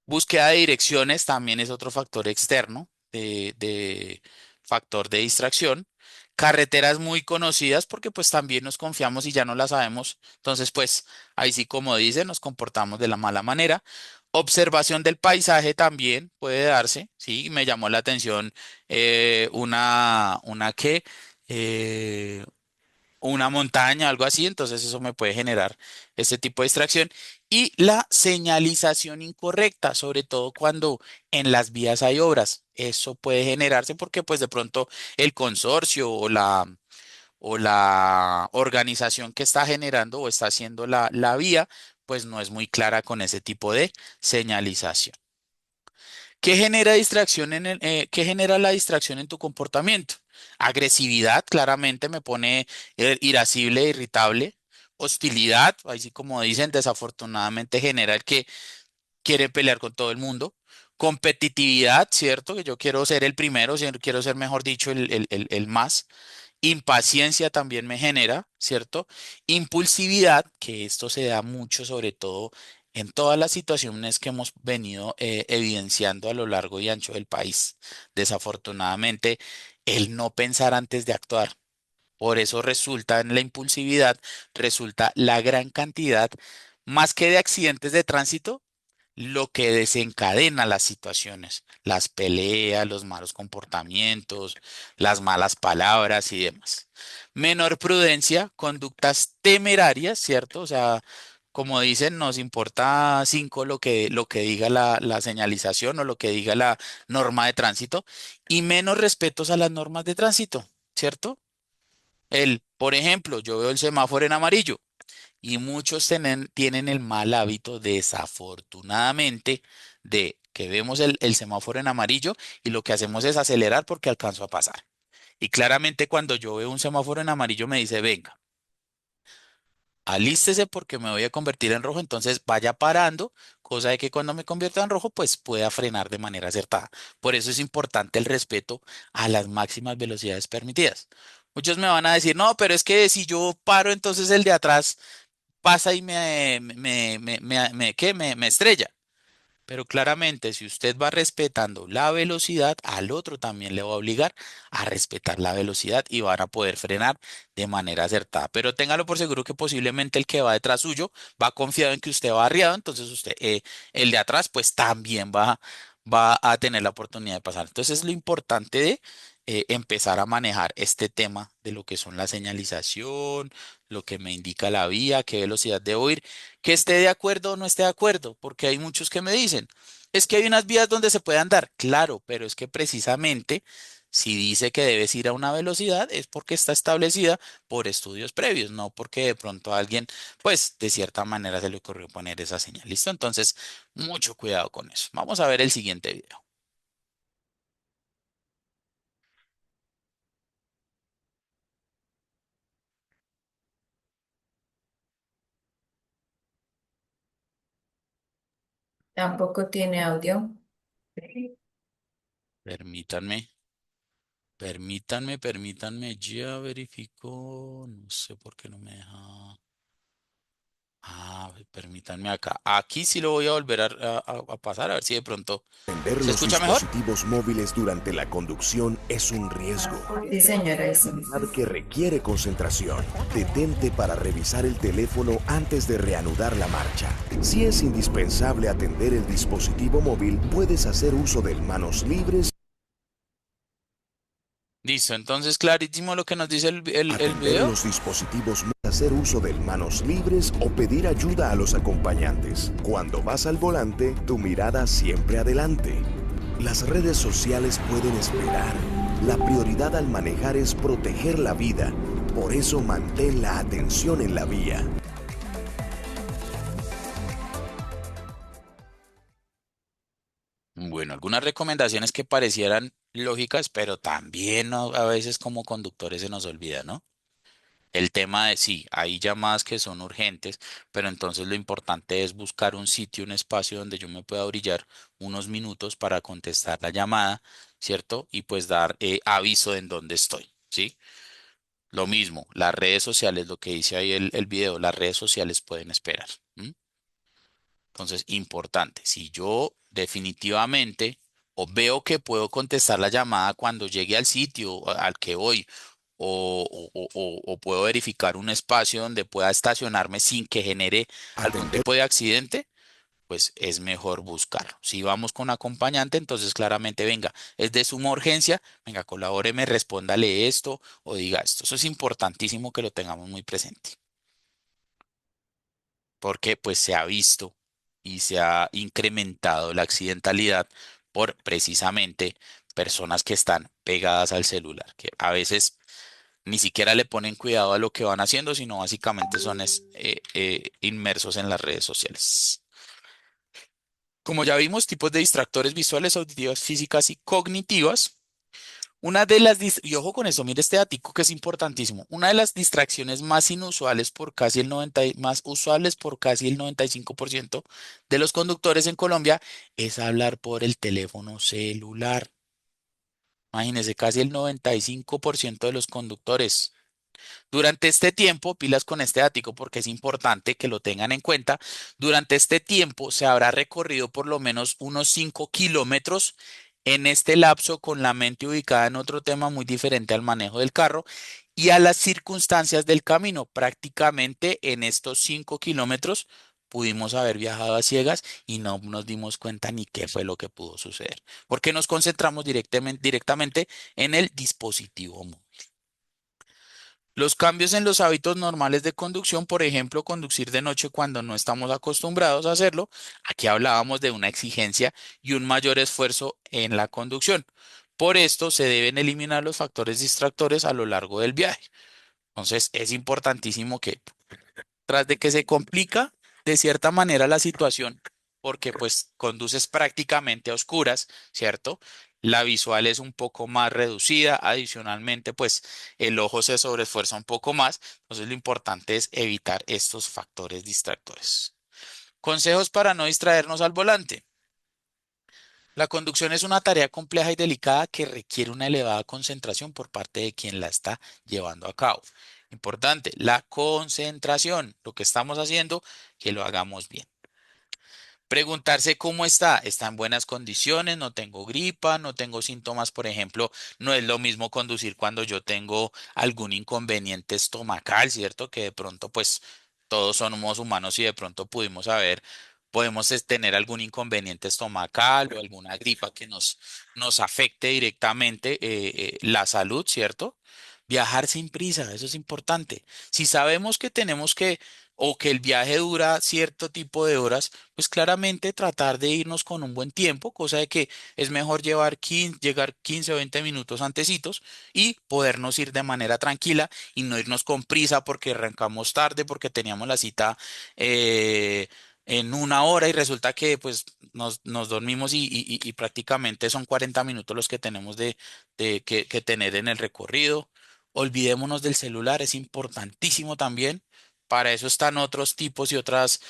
Búsqueda de direcciones también es otro factor externo de factor de distracción. Carreteras muy conocidas porque pues también nos confiamos y ya no las sabemos. Entonces pues ahí sí como dice nos comportamos de la mala manera. Observación del paisaje también puede darse, sí, me llamó la atención una que una montaña, algo así, entonces eso me puede generar este tipo de distracción. Y la señalización incorrecta, sobre todo cuando en las vías hay obras. Eso puede generarse porque pues de pronto el consorcio o la organización que está generando o está haciendo la vía, pues no es muy clara con ese tipo de señalización. ¿Qué genera distracción qué genera la distracción en tu comportamiento? Agresividad, claramente me pone irascible, irritable. Hostilidad, así como dicen, desafortunadamente genera el que quiere pelear con todo el mundo. Competitividad, ¿cierto? Que yo quiero ser el primero, quiero ser, mejor dicho, el más. Impaciencia también me genera, ¿cierto? Impulsividad, que esto se da mucho, sobre todo en todas las situaciones que hemos venido evidenciando a lo largo y ancho del país. Desafortunadamente, el no pensar antes de actuar. Por eso resulta en la impulsividad, resulta la gran cantidad, más que de accidentes de tránsito, lo que desencadena las situaciones, las peleas, los malos comportamientos, las malas palabras y demás. Menor prudencia, conductas temerarias, ¿cierto? O sea, como dicen, nos importa cinco lo que diga la señalización o lo que diga la norma de tránsito y menos respetos a las normas de tránsito, ¿cierto? Por ejemplo, yo veo el semáforo en amarillo. Y muchos tienen el mal hábito, desafortunadamente, de que vemos el semáforo en amarillo y lo que hacemos es acelerar porque alcanzo a pasar. Y claramente cuando yo veo un semáforo en amarillo me dice, venga, alístese porque me voy a convertir en rojo, entonces vaya parando, cosa de que cuando me convierta en rojo, pues pueda frenar de manera acertada. Por eso es importante el respeto a las máximas velocidades permitidas. Muchos me van a decir, no, pero es que si yo paro, entonces el de atrás pasa y me estrella. Pero claramente, si usted va respetando la velocidad, al otro también le va a obligar a respetar la velocidad y van a poder frenar de manera acertada. Pero téngalo por seguro que posiblemente el que va detrás suyo va confiado en que usted va arriado, entonces el de atrás, pues también va a tener la oportunidad de pasar. Entonces, es lo importante de empezar a manejar este tema de lo que son la señalización, lo que me indica la vía, qué velocidad debo ir, que esté de acuerdo o no esté de acuerdo, porque hay muchos que me dicen, es que hay unas vías donde se puede andar, claro, pero es que precisamente si dice que debes ir a una velocidad es porque está establecida por estudios previos, no porque de pronto a alguien, pues de cierta manera se le ocurrió poner esa señal. ¿Listo? Entonces, mucho cuidado con eso. Vamos a ver el siguiente video. Tampoco tiene audio. Permítanme, permítanme, ya verifico, no sé por qué no me deja. Permítanme acá. Aquí sí lo voy a volver a pasar a ver si de pronto Encender se los escucha mejor. dispositivos móviles durante la conducción es un riesgo. Sí, señora, eso. Que requiere concentración. Detente para revisar el teléfono antes de reanudar la marcha. Si es indispensable atender el dispositivo móvil, puedes hacer uso de manos libres. Listo, entonces clarísimo lo que nos dice el Atender video. los dispositivos, hacer uso de manos libres o pedir ayuda a los acompañantes. Cuando vas al volante, tu mirada siempre adelante. Las redes sociales pueden esperar. La prioridad al manejar es proteger la vida. Por eso mantén la atención en la vía. Bueno, algunas recomendaciones que parecieran lógicas, pero también a veces como conductores se nos olvida, ¿no? El tema de sí, hay llamadas que son urgentes, pero entonces lo importante es buscar un sitio, un espacio donde yo me pueda brillar unos minutos para contestar la llamada, ¿cierto? Y pues dar aviso de en dónde estoy, ¿sí? Lo mismo, las redes sociales, lo que dice ahí el video, las redes sociales pueden esperar. ¿M? Entonces, importante, si yo definitivamente o veo que puedo contestar la llamada cuando llegue al sitio al que voy o puedo verificar un espacio donde pueda estacionarme sin que genere algún tipo de accidente, pues es mejor buscarlo. Si vamos con acompañante, entonces claramente, venga, es de suma urgencia, venga, colabóreme, respóndale esto o diga esto. Eso es importantísimo que lo tengamos muy presente. porque pues se ha visto y se ha incrementado la accidentalidad por precisamente personas que están pegadas al celular, que a veces ni siquiera le ponen cuidado a lo que van haciendo, sino básicamente son inmersos en las redes sociales. Como ya vimos, tipos de distractores visuales, auditivas, físicas y cognitivas. Y ojo con eso, mire este datico que es importantísimo. Una de las distracciones más inusuales por casi el 90, más usuales por casi el 95% de los conductores en Colombia es hablar por el teléfono celular. Imagínense, casi el 95% de los conductores. Durante este tiempo, pilas con este ático porque es importante que lo tengan en cuenta. Durante este tiempo se habrá recorrido por lo menos unos 5 kilómetros en este lapso con la mente ubicada en otro tema muy diferente al manejo del carro y a las circunstancias del camino. Prácticamente en estos 5 kilómetros pudimos haber viajado a ciegas y no nos dimos cuenta ni qué fue lo que pudo suceder, porque nos concentramos directamente en el dispositivo móvil. Los cambios en los hábitos normales de conducción, por ejemplo, conducir de noche cuando no estamos acostumbrados a hacerlo. Aquí hablábamos de una exigencia y un mayor esfuerzo en la conducción. Por esto se deben eliminar los factores distractores a lo largo del viaje. Entonces, es importantísimo que tras de que se complica de cierta manera la situación, porque pues conduces prácticamente a oscuras, ¿cierto? La visual es un poco más reducida, adicionalmente pues el ojo se sobreesfuerza un poco más, entonces lo importante es evitar estos factores distractores. Consejos para no distraernos al volante. La conducción es una tarea compleja y delicada que requiere una elevada concentración por parte de quien la está llevando a cabo. Importante, la concentración, lo que estamos haciendo, que lo hagamos bien. Preguntarse cómo está, está en buenas condiciones, no tengo gripa, no tengo síntomas, por ejemplo, no es lo mismo conducir cuando yo tengo algún inconveniente estomacal, ¿cierto? Que de pronto, pues, todos somos humanos y de pronto podemos tener algún inconveniente estomacal o alguna gripa que nos afecte directamente la salud, ¿cierto? Viajar sin prisa, eso es importante. Si sabemos que tenemos que o que el viaje dura cierto tipo de horas, pues claramente tratar de irnos con un buen tiempo, cosa de que es mejor llegar 15 o 20 minutos antecitos y podernos ir de manera tranquila y no irnos con prisa porque arrancamos tarde, porque teníamos la cita en una hora y resulta que pues nos dormimos y prácticamente son 40 minutos los que tenemos que tener en el recorrido. Olvidémonos del celular, es importantísimo también. Para eso están otros tipos y otras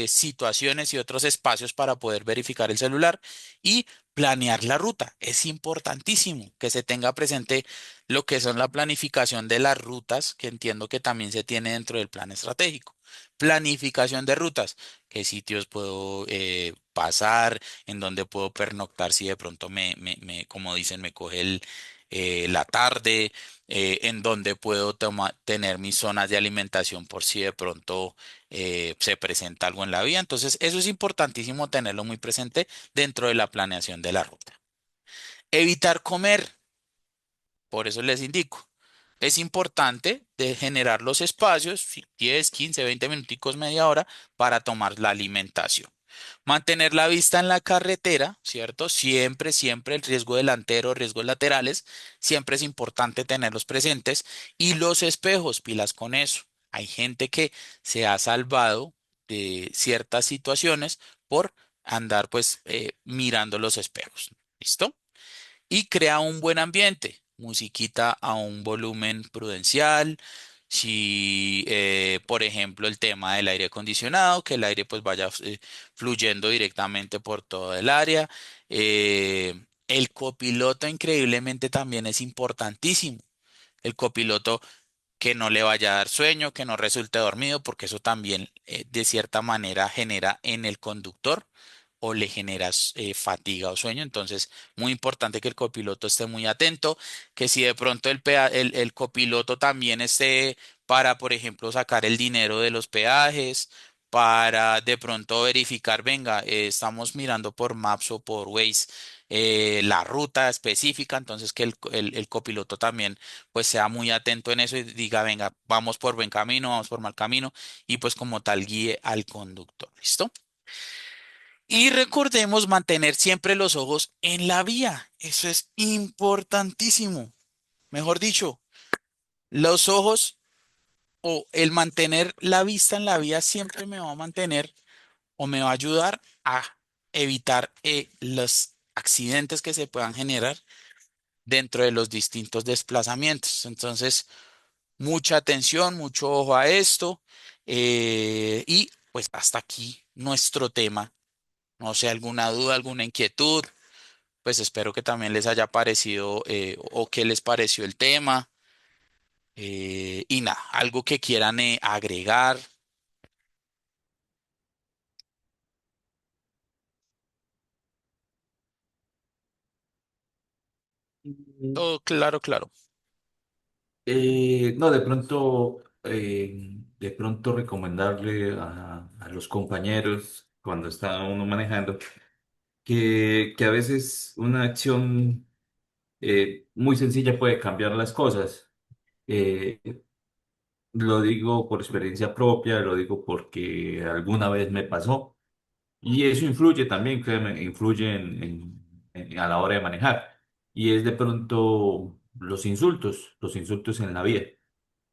situaciones y otros espacios para poder verificar el celular y planear la ruta. Es importantísimo que se tenga presente lo que son la planificación de las rutas, que entiendo que también se tiene dentro del plan estratégico. Planificación de rutas, qué sitios puedo pasar, en dónde puedo pernoctar si de pronto como dicen, me coge la tarde, en donde puedo tener mis zonas de alimentación por si de pronto se presenta algo en la vía. Entonces, eso es importantísimo tenerlo muy presente dentro de la planeación de la ruta. Evitar comer, por eso les indico. Es importante de generar los espacios, 10, 15, 20 minuticos, media hora, para tomar la alimentación. Mantener la vista en la carretera, ¿cierto? Siempre el riesgo delantero, riesgos laterales, siempre es importante tenerlos presentes. Y los espejos, pilas con eso. Hay gente que se ha salvado de ciertas situaciones por andar pues mirando los espejos. ¿Listo? Y crea un buen ambiente. Musiquita a un volumen prudencial. Si, por ejemplo, el tema del aire acondicionado, que el aire pues vaya fluyendo directamente por todo el área. El copiloto increíblemente también es importantísimo. El copiloto que no le vaya a dar sueño, que no resulte dormido, porque eso también de cierta manera genera en el conductor o le generas fatiga o sueño. Entonces, muy importante que el copiloto esté muy atento, que si de pronto el copiloto también esté para, por ejemplo, sacar el dinero de los peajes, para de pronto verificar, venga, estamos mirando por Maps o por Waze la ruta específica, entonces que el copiloto también pues sea muy atento en eso y diga, venga, vamos por buen camino, vamos por mal camino y pues como tal guíe al conductor, ¿listo? Y recordemos mantener siempre los ojos en la vía, eso es importantísimo. Mejor dicho, los ojos o el mantener la vista en la vía siempre me va a mantener o me va a ayudar a evitar los accidentes que se puedan generar dentro de los distintos desplazamientos. Entonces, mucha atención, mucho ojo a esto. Y pues hasta aquí nuestro tema. No sé, alguna duda, alguna inquietud. Pues espero que también les haya parecido o qué les pareció el tema. Y nada, algo que quieran agregar. Oh, claro, claro. No, de pronto recomendarle a los compañeros cuando está uno manejando que a veces una acción muy sencilla puede cambiar las cosas. Eh, lo digo por experiencia propia, lo digo porque alguna vez me pasó y eso influye también, créeme, influye a la hora de manejar. Y es de pronto los insultos en la vida.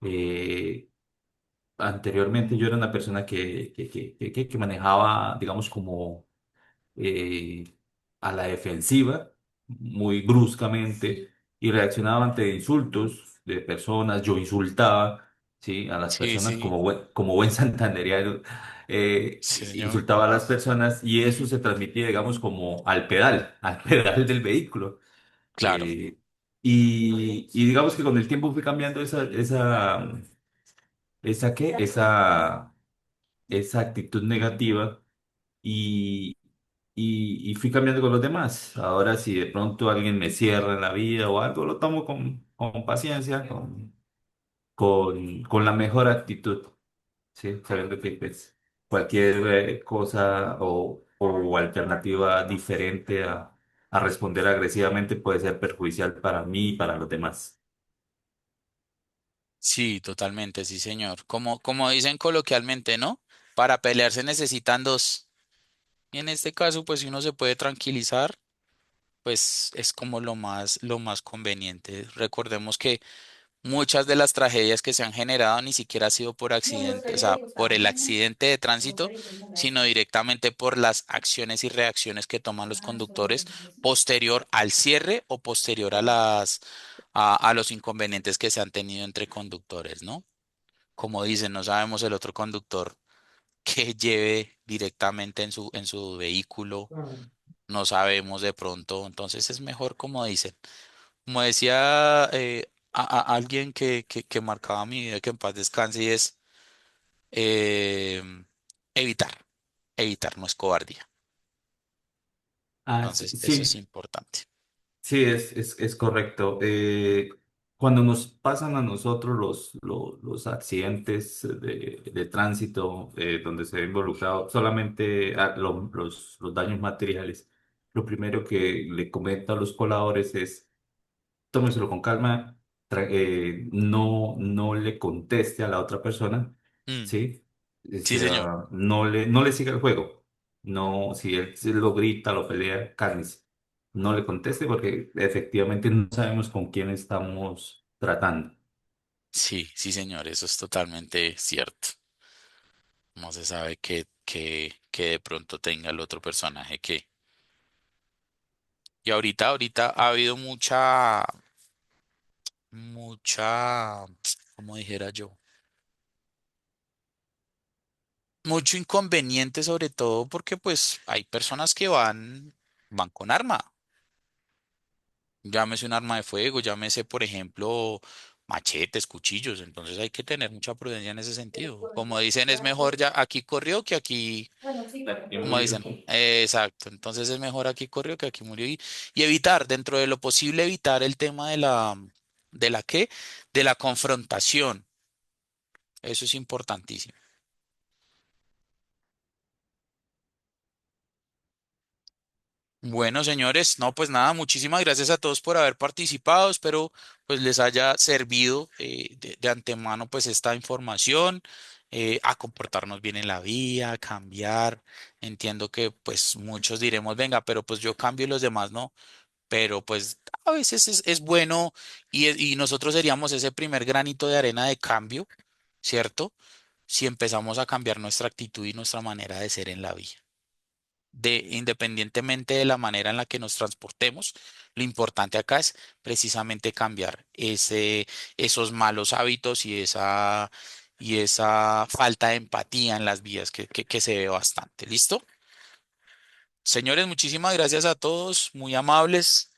Eh, Anteriormente yo era una persona que manejaba, digamos, como eh, a la defensiva, muy bruscamente, y reaccionaba ante insultos de personas. Yo insultaba, ¿sí? A las Sí, personas sí, como buen santandereano, sí, señor. insultaba a las personas y eso se transmitía, digamos, como al pedal, al pedal del vehículo. Claro. Eh, y digamos que con el tiempo fui cambiando esa, ¿qué? Esa actitud negativa y, y fui cambiando con los demás. Ahora si de pronto alguien me cierra en la vida o algo, lo tomo con paciencia, con la mejor actitud, ¿sí? Sabiendo que pues, cualquier cosa o alternativa diferente a responder agresivamente puede ser perjudicial para mí y para los demás. Sí, totalmente, sí, señor. Como dicen coloquialmente, ¿no? Para pelear se necesitan dos. Y en este caso, pues si uno se puede tranquilizar, pues es como lo más conveniente. Recordemos que muchas de las tragedias que se han generado ni siquiera ha sido por accidente, o sea, por el accidente de tránsito, sino directamente por las acciones y reacciones que toman los conductores posterior al cierre o posterior a a los inconvenientes que se han tenido entre conductores, ¿no? Como dicen, no sabemos el otro conductor que lleve directamente en su vehículo, no sabemos de pronto, entonces es mejor como dicen. Como decía alguien que marcaba mi vida, que en paz descanse, y es eh, evitar, evitar no es cobardía. Ah, sí, Entonces, eso es sí. importante. Sí, es correcto. Cuando nos pasan a nosotros los accidentes de tránsito donde se ve involucrado solamente los daños materiales, lo primero que le comento a los coladores es tómeselo con calma, no le conteste a la otra persona, Mm, ¿sí? sí, señor. No le siga el juego. No, si él se lo grita, lo pelea, cálmese. No le conteste porque efectivamente no sabemos con quién estamos tratando. Sí, sí, señor, eso es totalmente cierto. No se sabe que de pronto tenga el otro personaje que... Y ahorita ha habido ¿cómo dijera yo? Mucho inconveniente, sobre todo porque pues hay personas que van con arma. Llámese un arma de fuego, llámese, por ejemplo, machetes, cuchillos. Entonces hay que tener mucha prudencia en ese sentido. Como dicen, es mejor ya aquí corrió que aquí, Y como murió. dicen, exacto. Entonces es mejor aquí corrió que aquí murió. Y evitar, dentro de lo posible, evitar el tema ¿de la qué? De la confrontación. Eso es importantísimo. Bueno, señores, no, pues nada, muchísimas gracias a todos por haber participado. Espero pues les haya servido de antemano pues esta información, a comportarnos bien en la vida, a cambiar. Entiendo que pues muchos diremos, venga, pero pues yo cambio y los demás no. Pero pues a veces es bueno y nosotros seríamos ese primer granito de arena de cambio, ¿cierto? Si empezamos a cambiar nuestra actitud y nuestra manera de ser en la vida independientemente de la manera en la que nos transportemos, lo importante acá es precisamente cambiar esos malos hábitos y esa falta de empatía en las vías que se ve bastante. ¿Listo? Señores, muchísimas gracias a todos, muy amables.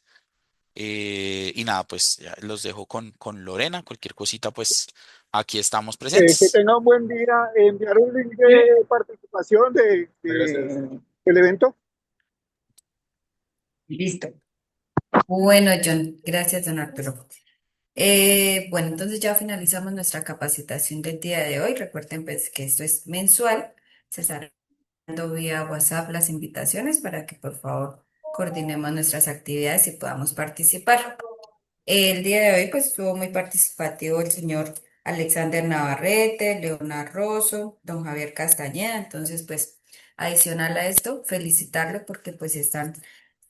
Y nada, pues ya los dejo con Lorena. Cualquier cosita, pues aquí estamos Que presentes. tenga un buen día. Enviar un link de participación del evento. Listo. Bueno, John, gracias, don Arturo. Bueno, entonces ya finalizamos nuestra capacitación del día de hoy. Recuerden pues que esto es mensual. Se estará dando vía WhatsApp las invitaciones para que por favor coordinemos nuestras actividades y podamos participar. El día de hoy pues estuvo muy participativo el señor Alexander Navarrete, Leonardo Rosso, don Javier Castañeda. Entonces pues adicional a esto, felicitarlo porque pues están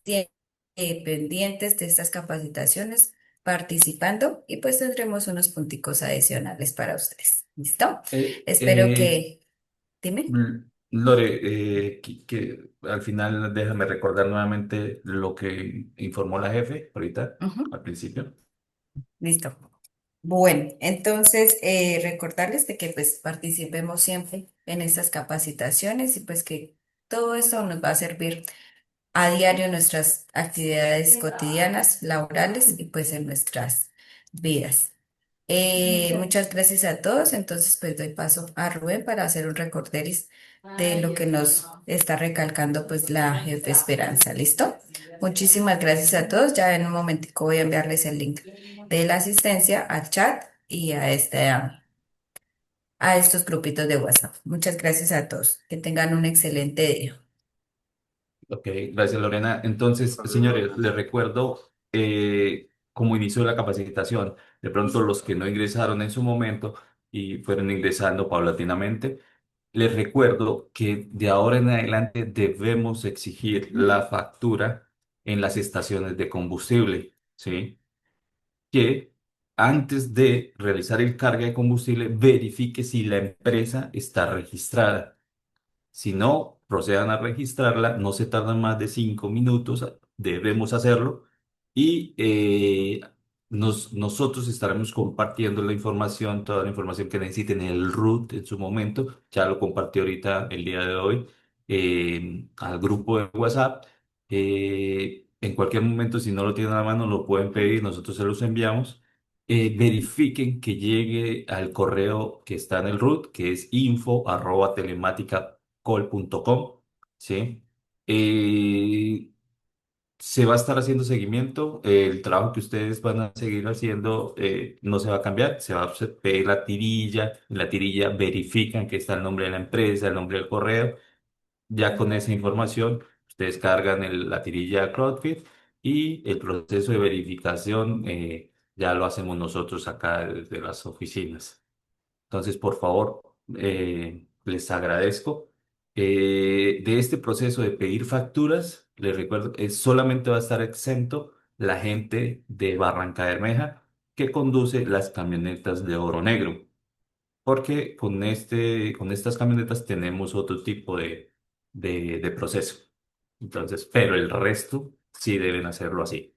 tie- pendientes de estas capacitaciones, participando y pues tendremos unos punticos adicionales para ustedes. ¿Listo? Eh, Espero eh, que, dime. Lore, que al final déjame recordar nuevamente lo que informó la jefe ahorita, Ujú. al principio. Listo. Bueno, entonces recordarles de que pues participemos siempre en estas capacitaciones y pues que todo esto nos va a servir a diario en nuestras actividades cotidianas, laborales y pues en nuestras vidas. Muchas gracias a todos. Entonces, pues doy paso a Rubén para hacer un recorderis de lo que nos está recalcando pues la jefe Esperanza. ¿Listo? Muchísimas gracias a todos. Ya en un momentico voy a enviarles el link de la asistencia al chat y a estos grupitos de WhatsApp. Muchas gracias a todos. Que tengan un excelente día. Ok, gracias Lorena. Entonces, señores, les recuerdo cómo inició la capacitación. De pronto, los que no ingresaron en su momento y fueron ingresando paulatinamente, les recuerdo que de ahora en adelante debemos exigir la factura en las estaciones de combustible, ¿sí? Que antes de realizar el carga de combustible, verifique si la empresa está registrada. Si no, procedan a registrarla, no se tardan más de 5 minutos, debemos hacerlo y nosotros estaremos compartiendo la información, toda la información que necesiten en el root en su momento, ya lo compartí ahorita el día de hoy al grupo de WhatsApp. En cualquier momento, si no lo tienen a la mano, lo pueden pedir, nosotros se los enviamos. Verifiquen que llegue al correo que está en el root, que es info@telemática.col.com, ¿sí? Eh, Se va a estar haciendo seguimiento, el trabajo que ustedes van a seguir haciendo no se va a cambiar, se va a pedir la tirilla, en la tirilla verifican que está el nombre de la empresa, el nombre del correo, ya con esa información ustedes cargan la tirilla CloudFit y el proceso de verificación ya lo hacemos nosotros acá desde las oficinas. Entonces, por favor, les agradezco. De este proceso de pedir facturas, les recuerdo, solamente va a estar exento la gente de Barranca Bermeja que conduce las camionetas de oro negro, porque con estas camionetas tenemos otro tipo de proceso. Entonces, pero el resto sí deben hacerlo así.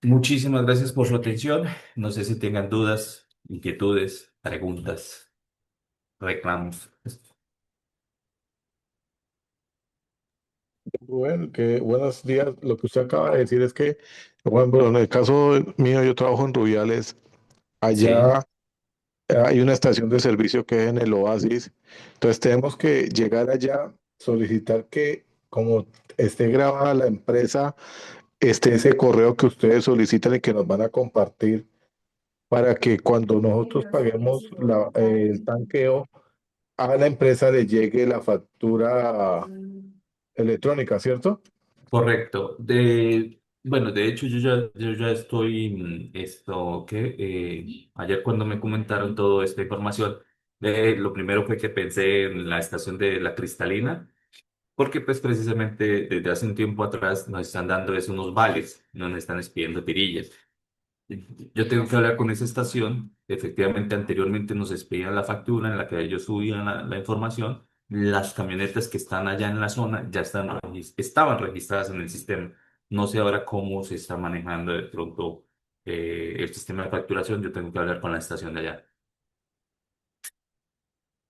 Muchísimas gracias por su atención. No sé si tengan dudas, inquietudes, preguntas, reclamos. Bueno, que buenos días. Lo que usted acaba de decir es que, bueno, en el caso mío, yo trabajo en Rubiales. Sí. Allá hay una estación de servicio que es en el Oasis. Entonces tenemos que llegar allá, solicitar que como esté grabada la empresa, esté ese correo que ustedes solicitan y que nos van a compartir para que cuando nosotros paguemos el tanqueo, a la empresa le llegue la factura electrónica, ¿cierto? Correcto. Bueno, de hecho yo ya estoy, ayer cuando me comentaron toda esta información, lo primero fue que pensé en la estación de La Cristalina, porque pues precisamente desde hace un tiempo atrás nos están dando unos vales, no nos están expidiendo tirillas. Yo tengo que hablar con esa estación. Efectivamente, anteriormente nos expedían la factura en la que ellos subían la información. Las camionetas que están allá en la zona ya estaban registradas en el sistema. No sé ahora cómo se está manejando de pronto el sistema de facturación. Yo tengo que hablar con la estación de allá.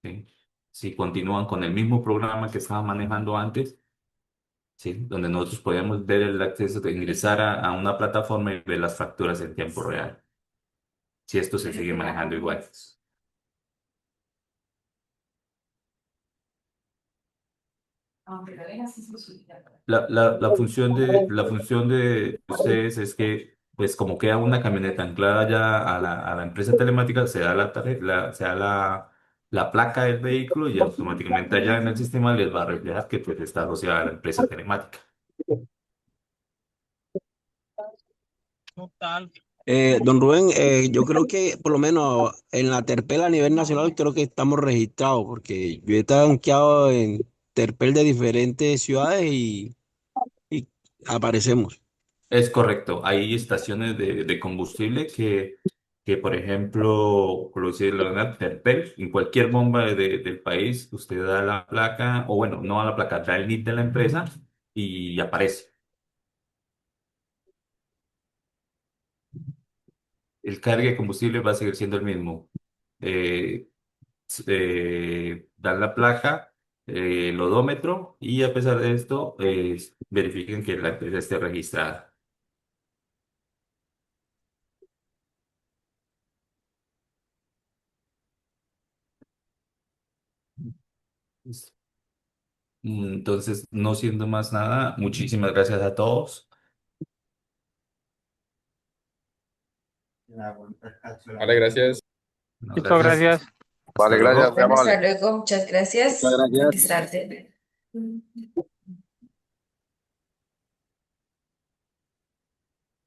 ¿Sí? Si continúan con el mismo programa que estaban manejando antes, ¿sí? Donde nosotros podíamos ver el acceso de ingresar a una plataforma y ver las facturas en tiempo real. Si esto se sigue manejando igual. La función de ustedes es que, pues como queda una camioneta anclada ya a la empresa telemática, se da se da la placa del vehículo y automáticamente allá en el sistema les va a reflejar que pues, está asociada a la empresa telemática. Don Rubén, yo creo que por lo menos en la Terpel a nivel nacional creo que estamos registrados porque yo he estado banqueado en Terpel de diferentes ciudades y aparecemos. Es correcto, hay estaciones de combustible que, por ejemplo, por decir la Terpel, en cualquier bomba del país, usted da la placa, o bueno, no a la placa, da el NIT de la empresa y aparece. El carga de combustible va a seguir siendo el mismo. Eh, Dan la placa, el odómetro y a pesar de esto, verifiquen que la empresa esté registrada. Entonces, no siendo más nada, muchísimas gracias a todos. Vale, gracias. No, Listo, gracias. Hasta Vale, gracias, luego. muy Bueno, hasta amable. luego, muchas Muchas gracias. gracias. Feliz tarde.